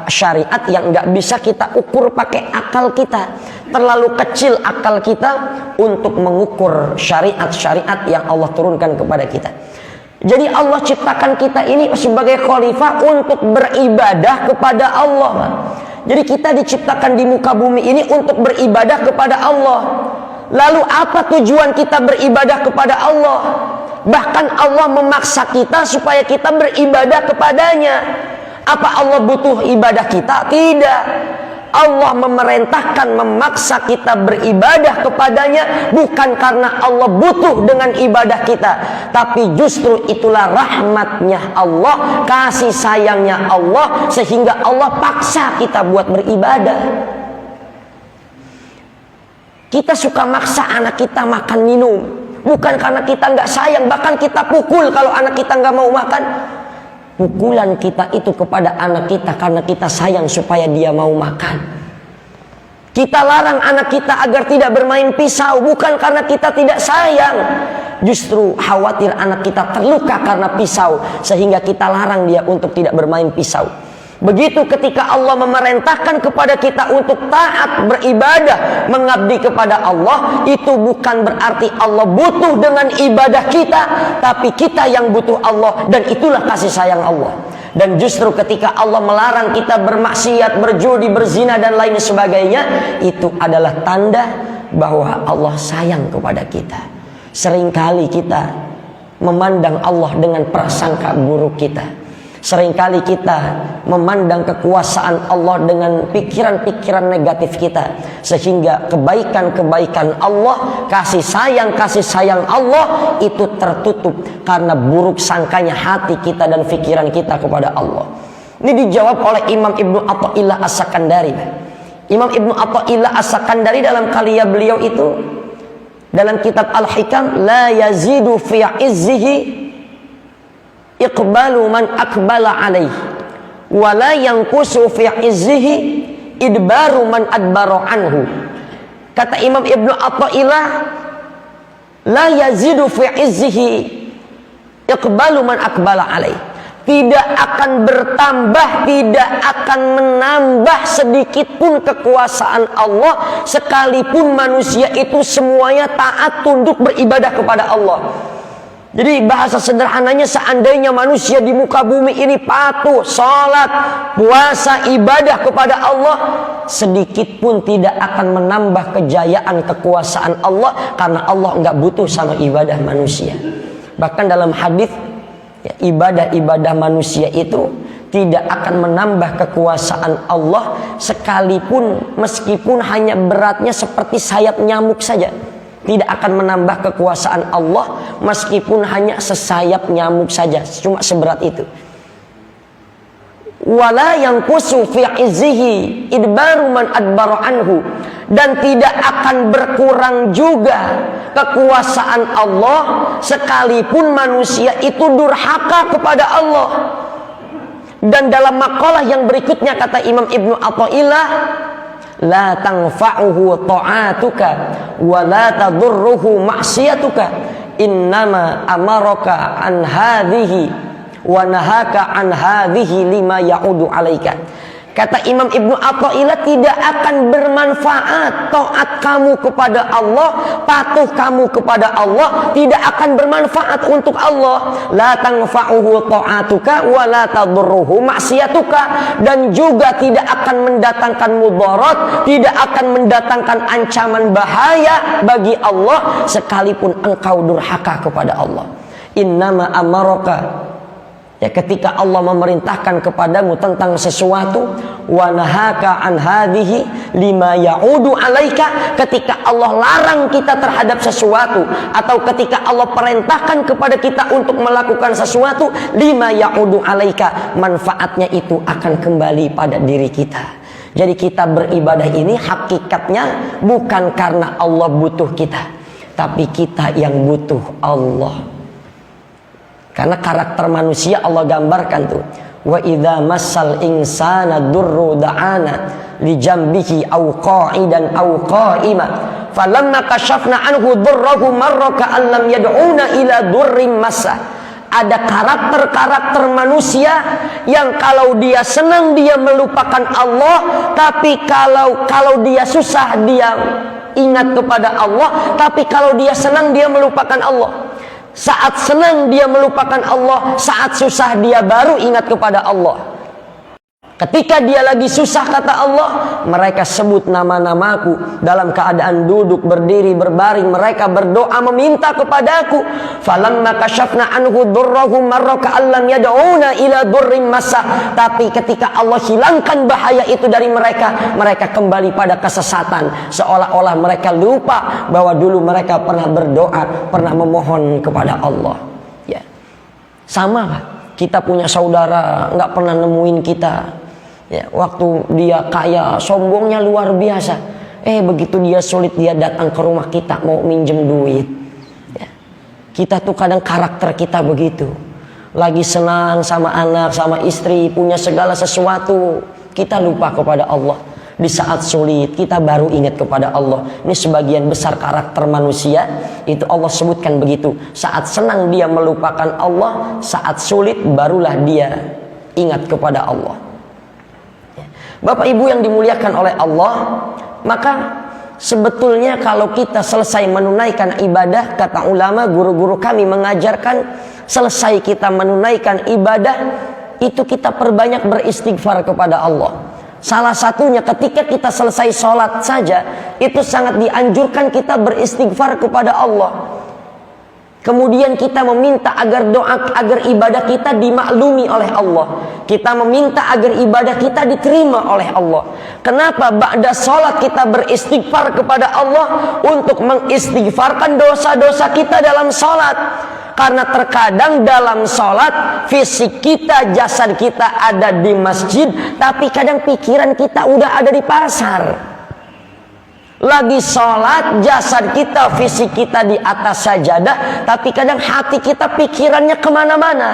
syariat yang nggak bisa kita ukur pakai akal kita. Terlalu kecil akal kita untuk mengukur syariat-syariat yang Allah turunkan kepada kita. Jadi Allah ciptakan kita ini sebagai khalifah untuk beribadah kepada Allah. Jadi kita diciptakan di muka bumi ini untuk beribadah kepada Allah. Lalu apa tujuan kita beribadah kepada Allah? Bahkan Allah memaksa kita supaya kita beribadah kepadanya. Apa Allah butuh ibadah kita? Tidak. Allah memerintahkan, memaksa kita beribadah kepadanya bukan karena Allah butuh dengan ibadah kita, tapi justru itulah rahmatnya Allah, kasih sayangnya Allah, sehingga Allah paksa kita buat beribadah. Kita suka maksa anak kita makan minum bukan karena kita nggak sayang, bahkan kita pukul kalau anak kita nggak mau makan. Pukulan kita itu kepada anak kita karena kita sayang supaya dia mau makan. Kita larang anak kita agar tidak bermain pisau bukan karena kita tidak sayang, justru khawatir anak kita terluka karena pisau sehingga kita larang dia untuk tidak bermain pisau. Begitu ketika Allah memerintahkan kepada kita untuk taat beribadah, mengabdi kepada Allah, itu bukan berarti Allah butuh dengan ibadah kita, tapi kita yang butuh Allah, dan itulah kasih sayang Allah. Dan justru ketika Allah melarang kita bermaksiat, berjudi, berzina dan lain sebagainya, itu adalah tanda bahwa Allah sayang kepada kita. Seringkali kita memandang Allah dengan prasangka buruk kita. Seringkali kita memandang kekuasaan Allah dengan pikiran-pikiran negatif kita, sehingga kebaikan-kebaikan Allah, kasih sayang Allah itu tertutup karena buruk sangkanya hati kita dan pikiran kita kepada Allah. Ini dijawab oleh Imam Ibnu Athaillah As-Sakandari. Imam Ibnu Athaillah As-Sakandari dalam karya beliau itu, dalam kitab Al-Hikam, la yazidu fi izzihi iqbalu man akbala alaih wa la yanqusu fi izzihi idbaru man adbara anhu. Kata Imam Ibnu Athaillah, la yazidu fi izzihi iqbalu man akbala alaih. Tidak akan bertambah, tidak akan menambah sedikit pun kekuasaan Allah sekalipun manusia itu semuanya taat, tunduk, beribadah kepada Allah. Jadi bahasa sederhananya, seandainya manusia di muka bumi ini patuh, salat, puasa, ibadah kepada Allah, sedikit pun tidak akan menambah kejayaan kekuasaan Allah, karena Allah nggak butuh sama ibadah manusia. Bahkan dalam hadis, ya, ibadah-ibadah manusia itu tidak akan menambah kekuasaan Allah sekalipun meskipun hanya beratnya seperti sayap nyamuk saja. Tidak akan menambah kekuasaan Allah meskipun hanya sesayap nyamuk saja, cuma seberat itu. Wala yanqusu fi izzihi idbaru man adbara anhu, dan tidak akan berkurang juga kekuasaan Allah sekalipun manusia itu durhaka kepada Allah. Dan dalam makalah yang berikutnya kata Imam Ibnu Athaillah, la tanfa'uhu ta'atuka wa la tadurruhu ma'siyatuka innama amaraka an hadhihi wa nahaka an hadhihi lima ya'udu alaika. Kata Imam Ibnu Athaillah, tidak akan bermanfaat taat kamu kepada Allah, patuh kamu kepada Allah, tidak akan bermanfaat untuk Allah. La tanfa'uhu ta'atuka wa la tadurruhu maksiatuka, dan juga tidak akan mendatangkan mudarat, tidak akan mendatangkan ancaman bahaya bagi Allah sekalipun engkau durhaka kepada Allah. Innama amaraka, ya, ketika Allah memerintahkan kepadamu tentang sesuatu, wa nahaka an hadhihi lima ya'udu alaika, ketika Allah larang kita terhadap sesuatu, atau ketika Allah perintahkan kepada kita untuk melakukan sesuatu, lima ya'udu alaika, manfaatnya itu akan kembali pada diri kita. Jadi kita beribadah ini hakikatnya bukan karena Allah butuh kita, tapi kita yang butuh Allah. Karena karakter manusia Allah gambarkan tuh. Wa idza massal insana durru da'ana li jambihi aw qa'idan aw qa'ima falamma kashafna anhu durrahu marra ka'an lam yad'una ila durrin massa. Ada karakter-karakter manusia yang kalau dia senang dia melupakan Allah, tapi kalau dia susah dia ingat kepada Allah, tapi kalau dia senang dia melupakan Allah. Saat senang dia melupakan Allah, saat susah dia baru ingat kepada Allah. Ketika dia lagi susah, kata Allah, mereka sebut nama-namaku dalam keadaan duduk, berdiri, berbaring, mereka berdoa meminta kepadaku. Falamma kashafna anhu durrahu marra ka'an lam yad'una ila durrin massa. Tapi ketika Allah hilangkan bahaya itu dari mereka, mereka kembali pada kesesatan, seolah-olah mereka lupa bahwa dulu mereka pernah berdoa, pernah memohon kepada Allah. Ya, sama lah. Kita punya saudara nggak pernah nemuin kita. Ya, waktu dia kaya, sombongnya luar biasa. Begitu dia sulit, dia datang ke rumah kita mau minjem duit. Ya. Kita tuh kadang karakter kita begitu. Lagi senang sama anak, sama istri, punya segala sesuatu, kita lupa kepada Allah. Di saat sulit, kita baru ingat kepada Allah. Ini sebagian besar karakter manusia. Itu Allah sebutkan begitu. Saat senang dia melupakan Allah, saat sulit barulah dia ingat kepada Allah. Bapak Ibu yang dimuliakan oleh Allah, maka sebetulnya kalau kita selesai menunaikan ibadah, kata ulama, guru-guru kami mengajarkan, selesai kita menunaikan ibadah, itu kita perbanyak beristighfar kepada Allah. Salah satunya ketika kita selesai sholat saja, itu sangat dianjurkan kita beristighfar kepada Allah. Kemudian kita meminta agar ibadah kita dimaklumi oleh Allah. Kita meminta agar ibadah kita diterima oleh Allah. Kenapa? Ba'da sholat kita beristighfar kepada Allah untuk mengistighfarkan dosa-dosa kita dalam sholat. Karena terkadang dalam sholat fisik kita, jasad kita ada di masjid, tapi kadang pikiran kita udah ada di pasar. Lagi sholat, jasad kita, fisik kita di atas sajadah, tapi kadang hati kita, pikirannya kemana-mana.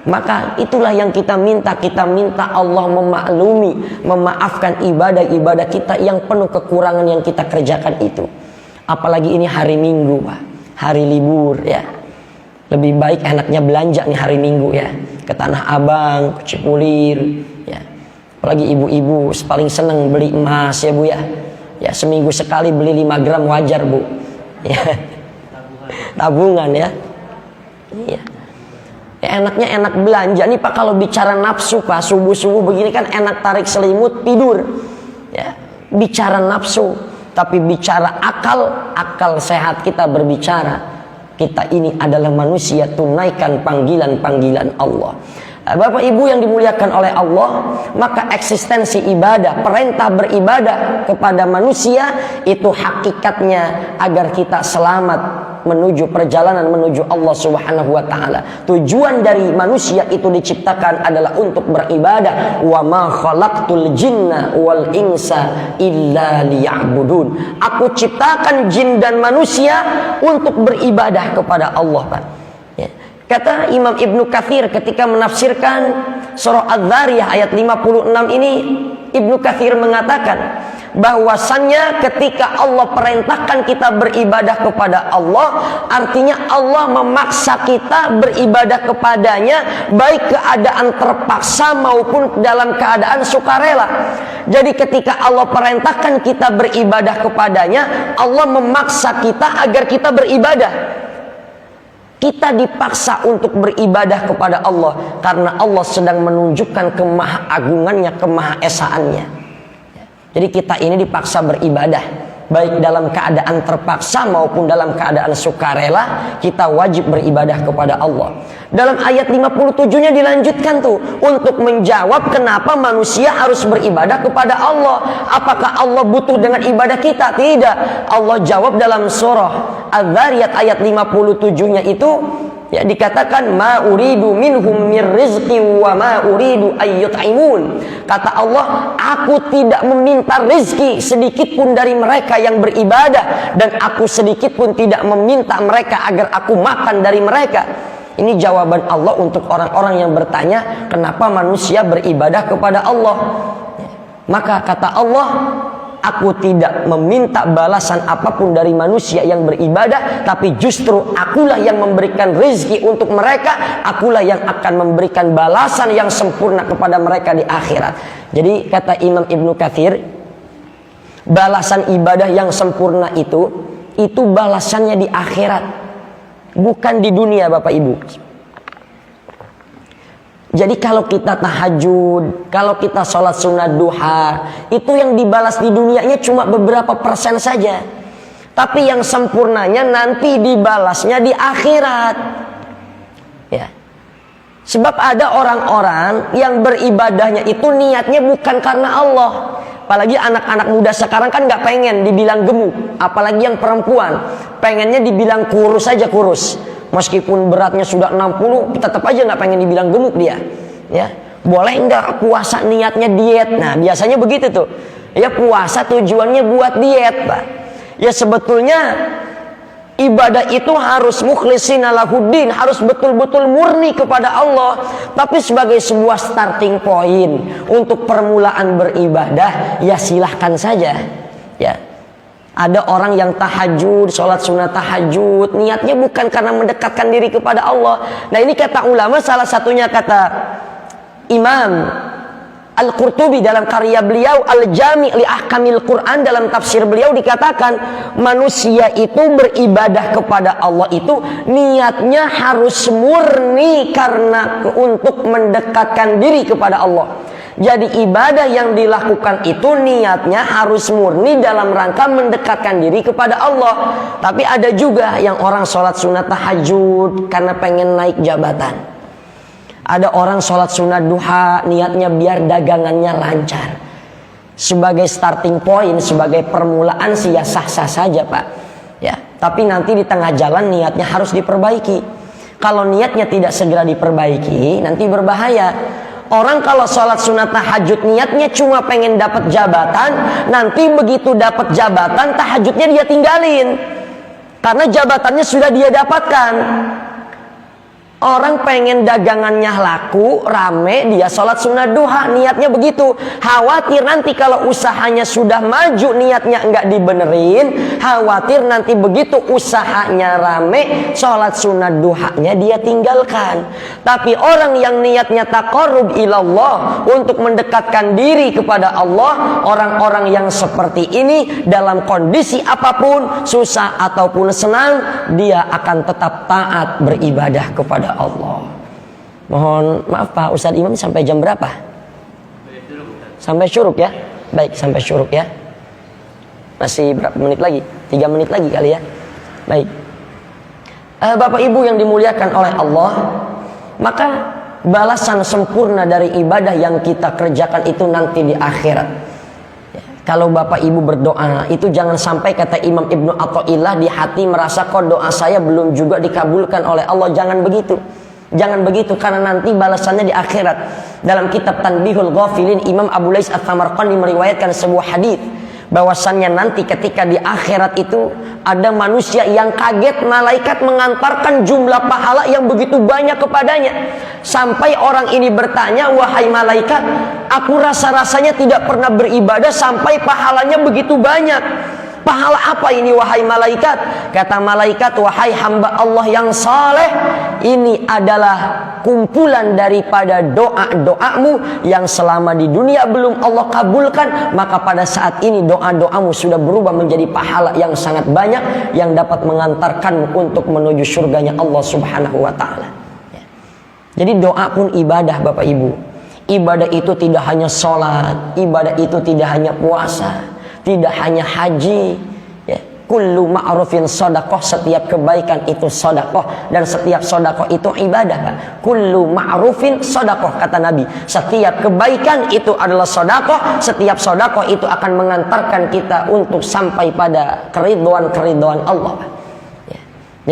Maka itulah yang kita minta. Kita minta Allah memaklumi, memaafkan ibadah-ibadah kita yang penuh kekurangan yang kita kerjakan itu. Apalagi ini hari Minggu, Pak, hari libur ya. Lebih baik enaknya belanja nih hari Minggu ya, ke Tanah Abang, ke Cipulir ya. Apalagi ibu-ibu paling seneng beli emas ya Bu ya. Ya, seminggu sekali beli 5 gram wajar Bu ya. Tabungan ya. Iya. Ya, enaknya enak belanja nih Pak. Kalau bicara nafsu Pak, subuh-subuh begini kan enak tarik selimut tidur ya. Bicara nafsu. Tapi bicara akal sehat kita berbicara, kita ini adalah manusia, tunaikan panggilan-panggilan Allah. Bapak Ibu yang dimuliakan oleh Allah, maka eksistensi ibadah, perintah beribadah kepada manusia itu hakikatnya agar kita selamat menuju perjalanan menuju Allah Subhanahu wa taala. Tujuan dari manusia itu diciptakan adalah untuk beribadah. Wa ma khalaqtul jinna wal insa illa liya'budun. Aku ciptakan jin dan manusia untuk beribadah kepada Allah, Pak. Ya. Kata Imam Ibnu Katsir ketika menafsirkan surah Adz-Dzariyah ayat 56 ini, Ibnu Katsir mengatakan bahwasannya ketika Allah perintahkan kita beribadah kepada Allah, artinya Allah memaksa kita beribadah kepadanya, baik keadaan terpaksa maupun dalam keadaan sukarela. Jadi ketika Allah perintahkan kita beribadah kepadanya, Allah memaksa kita agar kita beribadah. Kita dipaksa untuk beribadah kepada Allah karena Allah sedang menunjukkan kemahaagungannya, kemahaesaannya. Jadi kita ini dipaksa beribadah, baik dalam keadaan terpaksa maupun dalam keadaan sukarela, kita wajib beribadah kepada Allah. Dalam ayat 57-nya dilanjutkan tuh untuk menjawab kenapa manusia harus beribadah kepada Allah. Apakah Allah butuh dengan ibadah kita? Tidak. Allah jawab dalam surah Adz-Dzariyat ayat 57-nya itu, ya, dikatakan ma uridu minhum mir rizqi wa ma uridu ayyut'imun. Kata Allah, aku tidak meminta rezeki sedikit pun dari mereka yang beribadah, dan aku sedikit pun tidak meminta mereka agar aku makan dari mereka. Ini jawaban Allah untuk orang-orang yang bertanya kenapa manusia beribadah kepada Allah. Maka kata Allah, aku tidak meminta balasan apapun dari manusia yang beribadah, tapi justru akulah yang memberikan rezeki untuk mereka, akulah yang akan memberikan balasan yang sempurna kepada mereka di akhirat. Jadi kata Imam Ibnu Katsir, balasan ibadah yang sempurna itu balasannya di akhirat, bukan di dunia, Bapak Ibu. Jadi kalau kita tahajud, kalau kita sholat sunat duha, itu yang dibalas di dunianya cuma beberapa persen saja. Tapi yang sempurnanya nanti dibalasnya di akhirat. Ya. Sebab ada orang-orang yang beribadahnya itu niatnya bukan karena Allah. Apalagi anak-anak muda sekarang kan gak pengen dibilang gemuk. Apalagi yang perempuan, pengennya dibilang kurus saja kurus. Meskipun beratnya sudah 60, tetap aja nggak pengen dibilang gemuk dia. Ya, boleh nggak puasa niatnya diet? Nah, biasanya begitu tuh. Ya, puasa tujuannya buat diet, Pak. Ya, sebetulnya ibadah itu harus mukhlishina lahuddin, harus betul-betul murni kepada Allah. Tapi sebagai sebuah starting point untuk permulaan beribadah, ya silahkan saja. Ya. Ada orang yang tahajud, sholat sunat tahajud, niatnya bukan karena mendekatkan diri kepada Allah. Nah, ini kata ulama, salah satunya kata Imam Al-Qurtubi dalam karya beliau Al-Jami' li Ahkamil Quran, dalam tafsir beliau dikatakan manusia itu beribadah kepada Allah itu niatnya harus murni karena untuk mendekatkan diri kepada Allah. Jadi ibadah yang dilakukan itu niatnya harus murni dalam rangka mendekatkan diri kepada Allah. Tapi ada juga yang orang sholat sunat tahajud karena pengen naik jabatan. Ada orang sholat sunat duha niatnya biar dagangannya lancar. Sebagai starting point, sebagai permulaan sih ya sah-sah saja, Pak. Ya, tapi nanti di tengah jalan niatnya harus diperbaiki. Kalau niatnya tidak segera diperbaiki, nanti berbahaya. Orang kalau sholat sunat tahajud niatnya cuma pengen dapat jabatan, nanti begitu dapat jabatan tahajudnya dia tinggalin karena jabatannya sudah dia dapatkan. Orang pengen dagangannya laku, rame, dia sholat sunat duha, niatnya begitu. Khawatir nanti kalau usahanya sudah maju, niatnya enggak dibenerin. Khawatir nanti begitu usahanya rame, sholat sunat duhanya dia tinggalkan. Tapi orang yang niatnya taqarrub ilallah, untuk mendekatkan diri kepada Allah, orang-orang yang seperti ini dalam kondisi apapun, susah ataupun senang, dia akan tetap taat beribadah kepada Allah. Mohon maaf Pak Ustadz Imam, sampai jam berapa? Sampai syuruk ya? Baik, sampai syuruk ya. Masih berapa menit lagi? 3 menit lagi kali ya. Baik. Bapak Ibu yang dimuliakan oleh Allah, maka balasan sempurna dari ibadah yang kita kerjakan itu nanti di akhirat. Kalau Bapak Ibu berdoa, itu jangan sampai kata Imam Ibnu Athaillah di hati merasa kok doa saya belum juga dikabulkan oleh Allah. Jangan begitu. Jangan begitu, karena nanti balasannya di akhirat. Dalam kitab Tanbihul Ghafilin, Imam Abu Lais Ats-Tsamarqandi meriwayatkan sebuah hadis bahwasannya nanti ketika di akhirat itu ada manusia yang kaget malaikat mengantarkan jumlah pahala yang begitu banyak kepadanya, sampai orang ini bertanya, wahai malaikat, aku rasa-rasanya tidak pernah beribadah sampai pahalanya begitu banyak. Pahala apa ini wahai malaikat? Kata malaikat, wahai hamba Allah yang saleh, ini adalah kumpulan daripada doa-doamu yang selama di dunia belum Allah kabulkan, maka pada saat ini doa-doamu sudah berubah menjadi pahala yang sangat banyak yang dapat mengantarkanmu untuk menuju surganya Allah Subhanahu wa taala. Jadi doa pun ibadah, Bapak Ibu. Ibadah itu tidak hanya sholat, ibadah itu tidak hanya puasa, tidak hanya haji, ya. Kullu ma'rufin shadaqah, setiap kebaikan itu shadaqah, dan setiap shadaqah itu ibadah, Pak. Kullu ma'rufin shadaqah, kata Nabi. Setiap kebaikan itu adalah shadaqah, setiap shadaqah itu akan mengantarkan kita untuk sampai pada keriduan Allah, Pak. Ya.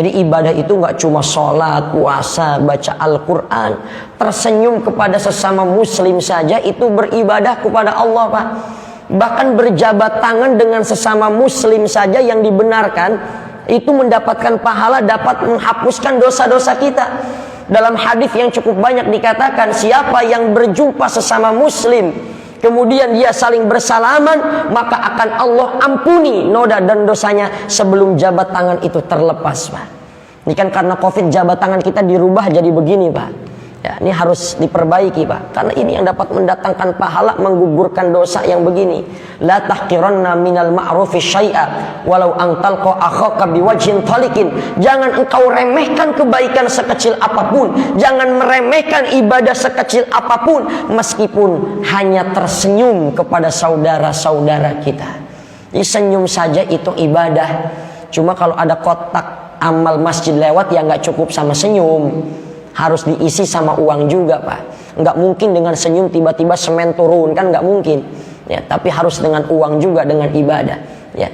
Jadi ibadah itu nggak cuma sholat, puasa, baca Al-Quran. Tersenyum kepada sesama muslim saja itu beribadah kepada Allah, Pak. Bahkan berjabat tangan dengan sesama muslim saja yang dibenarkan itu mendapatkan pahala, dapat menghapuskan dosa-dosa kita. Dalam hadis yang cukup banyak dikatakan, siapa yang berjumpa sesama muslim kemudian dia saling bersalaman, maka akan Allah ampuni noda dan dosanya sebelum jabat tangan itu terlepas, Pak. Ini kan karena Covid jabat tangan kita dirubah jadi begini, Pak. Ya, ini harus diperbaiki, Pak. Karena ini yang dapat mendatangkan pahala, menggugurkan dosa yang begini. La tahqiranna minal ma'rufi syai'a walau an talqa akhaka biwajhin talikin. Jangan engkau remehkan kebaikan sekecil apapun. Jangan meremehkan ibadah sekecil apapun, meskipun hanya tersenyum kepada saudara-saudara kita. Jadi senyum saja itu ibadah. Cuma kalau ada kotak amal masjid lewat, ya nggak cukup sama senyum, harus diisi sama uang juga, Pak. Nggak mungkin dengan senyum tiba-tiba semen turun, kan nggak mungkin. Ya, tapi harus dengan uang juga, dengan ibadah. Ya,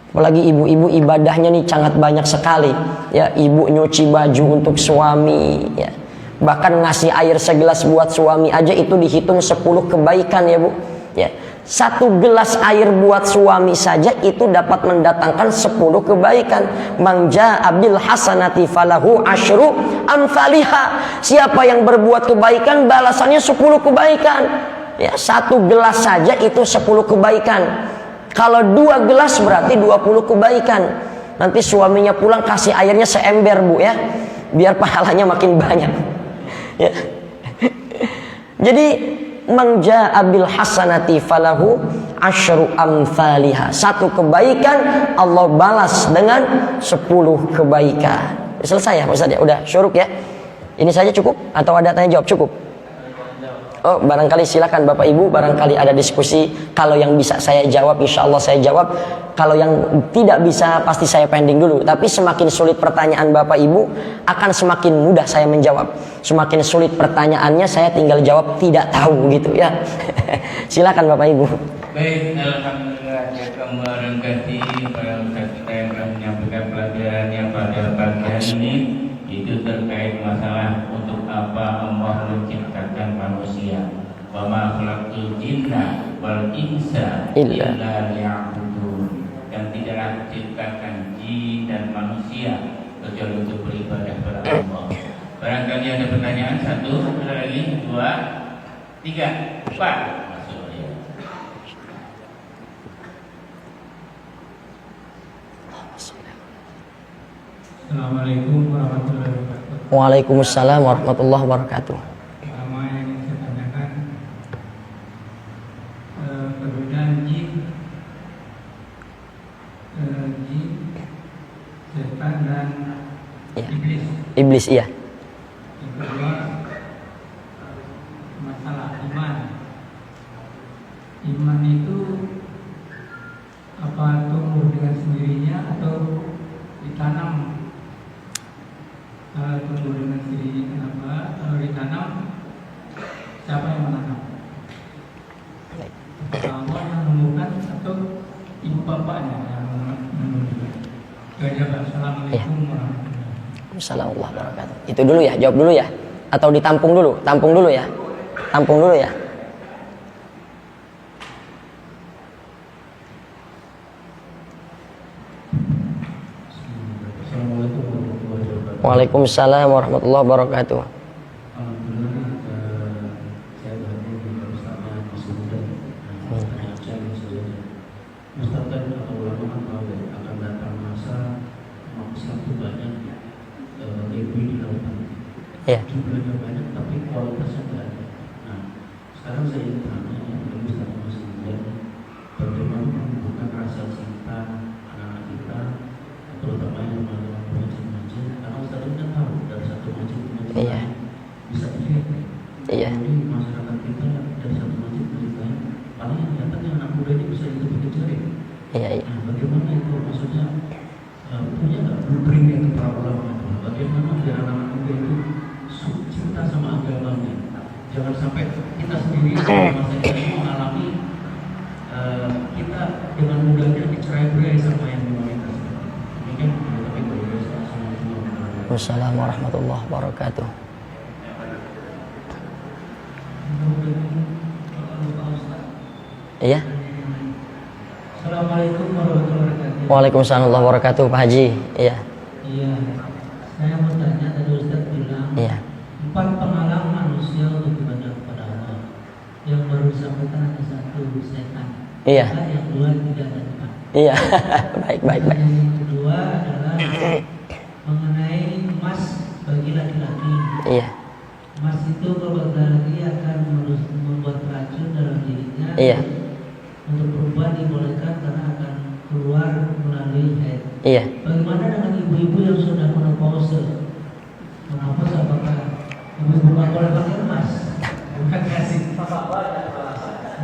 apalagi ibu-ibu ibadahnya nih sangat banyak sekali. Ya, ibu nyuci baju untuk suami. Ya, bahkan ngasih air segelas buat suami aja itu dihitung 10 kebaikan, ya Bu. Ya, 1 gelas air buat suami saja itu dapat mendatangkan 10 kebaikan. Mangja abil hasanati falahu asyru amsalihha. Siapa yang berbuat kebaikan, balasannya 10 kebaikan. Ya, 1 gelas saja itu 10 kebaikan. Kalau 2 gelas berarti 20 kebaikan. Nanti suaminya pulang kasih airnya seember, Bu, ya, biar pahalanya makin banyak. Ya. Jadi mangja abil hasanati falahu asyru amsalihha. 1 kebaikan Allah balas dengan 10 kebaikan. Selesai ya, Ustaz ya? Udah syuruk ya? Ini saja cukup atau ada tanya jawab? Cukup. Oh, barangkali silakan Bapak Ibu, barangkali ada diskusi. Kalau yang bisa saya jawab, insya Allah saya jawab. Kalau yang tidak bisa, pasti saya pending dulu. Tapi semakin sulit pertanyaan Bapak Ibu, akan semakin mudah saya menjawab. Semakin sulit pertanyaannya, saya tinggal jawab tidak tahu gitu ya. Silakan Bapak Ibu. Baik, alhamdulillah ya kemarin kasih para ustaz kita yang telah menyampaikan pelajaran yang pada pagi hari ini itu terkait masalah untuk apa Allah menciptakan manusia. Wa ma khalaqtul jinna wal insa illa liya'budun. Dan tidaklah diciptakan jin dan manusia kecuali untuk beribadah kepada Allah. Barangkali ada pertanyaan, 1, ada lagi, 2, 3, 4. Assalamualaikum warahmatullahi wabarakatuh. Waalaikumsalam warahmatullahi wabarakatuh. Pertama yang ingin saya tanyakan, perbedaan jin, setan dan Ya. iblis. Iblis, iya. Yang kedua, masalah iman. Iman itu apa tumbuh dengan sendirinya atau ditanam? Kalau tumbuh dengan sendirinya kenapa? Kalau ditanam, siapa yang menanam? Allah yang menumbuhkan atau ibu bapaknya yang menumbuhkan? Assalamualaikum warahmatullahi wabarakatuh. Assalamualaikum warahmatullahi wabarakatuh. Itu dulu ya, jawab dulu ya. Atau ditampung dulu? Tampung dulu ya. Tampung dulu ya. Waalaikumsalam warahmatullahi wabarakatuh. Alhamdulillah, saya berhadir di Ustaznya masih muda. Pertanyaan saya masih muda. Ustaz kan atau ulama kan tahu ya, akan datang masa umat Islam itu banyak ibu di lautan. Iya. Jumlahnya banyak tapi kualitasnya tidak ada. Nah, sekarang saya ingin tanya kepada Ustaz masih muda, bagaimana menumbuhkan rasa cinta anak-anak kita, terutama yang melakukan masjid-masjid, karena Ustaz ini kan tahu dari satu masjid ke masjid Iya. lain bisa dilihat. Iya. Jadi masyarakat kita dari satu masjid ke masjid lain, paling yang kelihatannya anak muda ini bisa hidup pakai jari. Iya, iya. Nah, bagaimana itu maksudnya punya nggak blueprint itu para ulama itu? Bagaimana biar anak-anak muda itu cinta sama agamanya? Jangan sampai kita sendiri masa ini mengalami kita dengan mudahnya dicerai-berai sama yang minoritas. Mungkin tapi berbeda sama semua. Wassalamualaikum warahmatullahi wabarakatuh. Iya. Assalamualaikum warahmatullahi wabarakatuh. Waalaikumsalam warahmatullahi wabarakatuh, Pak Haji. Iya. Iya, saya mau tanya, tadi Ustaz bilang Iya. 4 penghalang manusia untuk ibadah kepada Allah. Yang baru disampaikan hanya 1, setan. Iya. Yang 2 tidak ada tempat. Iya. Baik, baik, baik. Yang kedua adalah mengenai emas bagi laki-laki. Iya. Emas itu kalau laki-laki akan membuat racun dalam dirinya. Iya. Untuk perempuan dibolehkan karena akan keluar melalui haid. Iya. Bagaimana dengan ibu-ibu yang sudah menopause? Menopause apakah ibu-ibu nggak boleh pakai emas? Bukan kasih.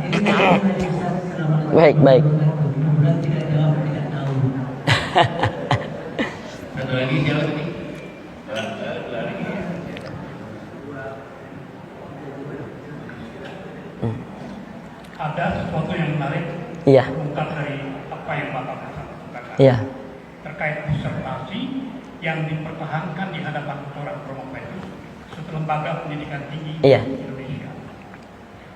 Ini bagaimana bisa selamat? Baik, baik. Mudah-mudahan tidak jawab, tidak tahu. Satu lagi jawab ini. Lari. Ada sesuatu yang menarik Iya. terungkap dari apa yang Bapak katakan Iya. terkait disertasi yang dipertahankan di hadapan orang Promopetus, suatu lembaga pendidikan tinggi Iya. di Indonesia.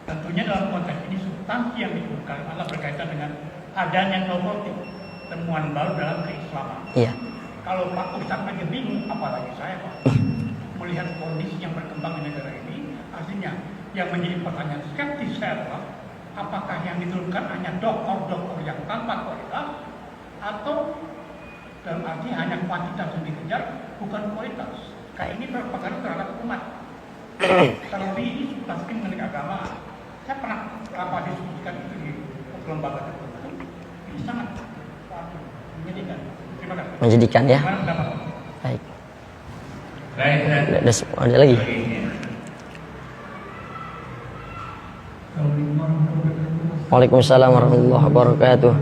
Tentunya dalam konteks ini substansi yang dibutuhkan adalah berkaitan dengan adanya novotik, temuan baru dalam keislaman. Iya. Kalau Pak Ustadz aja bingung, apalagi saya Pak, melihat kondisi yang berkembang di negara ini, artinya yang menjadi pertanyaan skeptis saya adalah apakah yang diturunkan hanya dokter-dokter yang tanpa kualitas atau dalam arti hanya kuantitas yang dikejar, bukan kualitas. Karena ini berpengaruh terhadap umat. Terlebih ini substansi mengenai agama. Saya pernah diskusikan itu di lembaga tertentu. Ini sangat menyedihkan. Terima kasih. Menjadikan ya. Gimana pendapat Bapak? Baik. Baik, Ada lagi. Waalaikumsalam warahmatullahi wabarakatuh.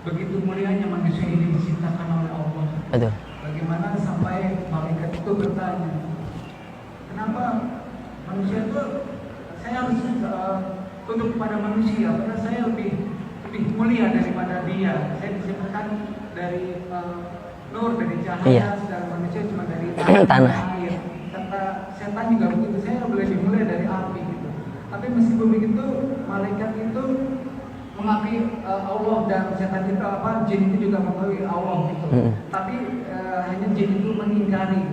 Begitu mulianya manusia ini diciptakan oleh Allah. Betul. Bagaimana sampai malaikat itu bertanya, kenapa manusia itu saya harus tunduk kepada manusia karena saya lebih mulia daripada dia. Saya disebutkan dari nur, dari cahaya, Iya. sedangkan manusia cuma dari Tanah. air. Kata setan juga begitu, saya lebih mulia dari api gitu. Tapi meskipun begitu, malaikat itu mengakui Allah dan setan itu jin itu juga mengakui Allah gitu. Tapi hanya jin itu mengingkari.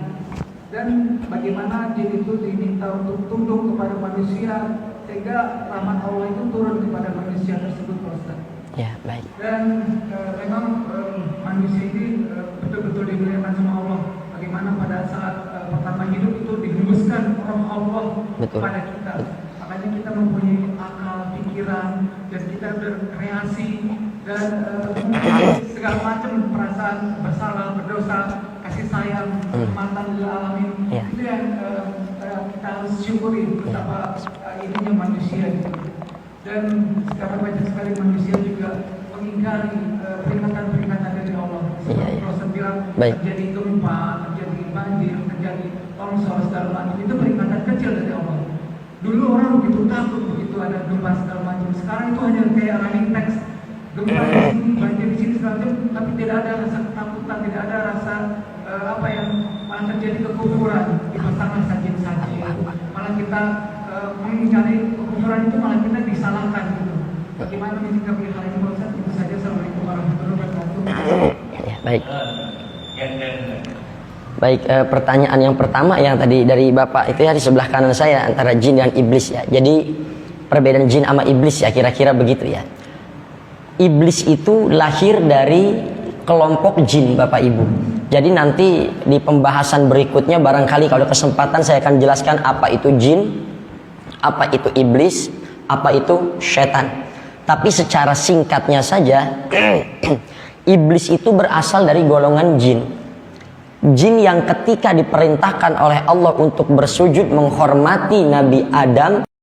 Dan bagaimana jin itu diminta untuk tunduk kepada manusia sehingga rahmat Allah itu turun kepada manusia tersebut, Ustaz. Ya, baik. Dan memang manusia ini betul-betul dimuliakan sama Allah. Bagaimana pada saat pertama hidup itu dihembuskan roh Allah Betul. kepada kita. Makanya kita mempunyai akal, pikiran, dan kita berkreasi dan mempunyai segala macam perasaan bersalah, berdosa, kasih sayang, mantan lil alamin. Iya. Itu yang kita harus syukuri betapa ininya manusia gitu. Dan sekarang banyak sekali manusia juga mengingkari peringatan-peringatan dari Allah. Seperti Rasul bilang, terjadi gempa, terjadi banjir, terjadi longsor segala macam, itu peringatan kecil dari Allah. Dulu orang begitu takut begitu ada gempa segala macam. Sekarang itu hanya kayak running text, gempa di sini, banjir di sini segala macam, tapi tidak ada rasa ketakutan, tidak ada rasa apa yang malah terjadi kekufuran, dipasangkan saji-saji, malah kita mengingkari kekufuran kemakmuran itu malah kita disalahkan gitu. Bagaimana menyikapi hal ini Pak Ustaz? Itu saja. Assalamualaikum warahmatullahi wabarakatuh. Ya, baik. Yang Baik, pertanyaan yang pertama yang tadi dari Bapak itu ya di sebelah kanan saya antara jin dan iblis ya. Jadi perbedaan jin sama iblis ya kira-kira begitu ya. Iblis itu lahir dari kelompok jin Bapak Ibu. Jadi nanti di pembahasan berikutnya barangkali kalau ada kesempatan saya akan jelaskan apa itu jin, apa itu iblis, apa itu setan. Tapi secara singkatnya saja iblis itu berasal dari golongan jin. Jin yang ketika diperintahkan oleh Allah untuk bersujud menghormati Nabi Adam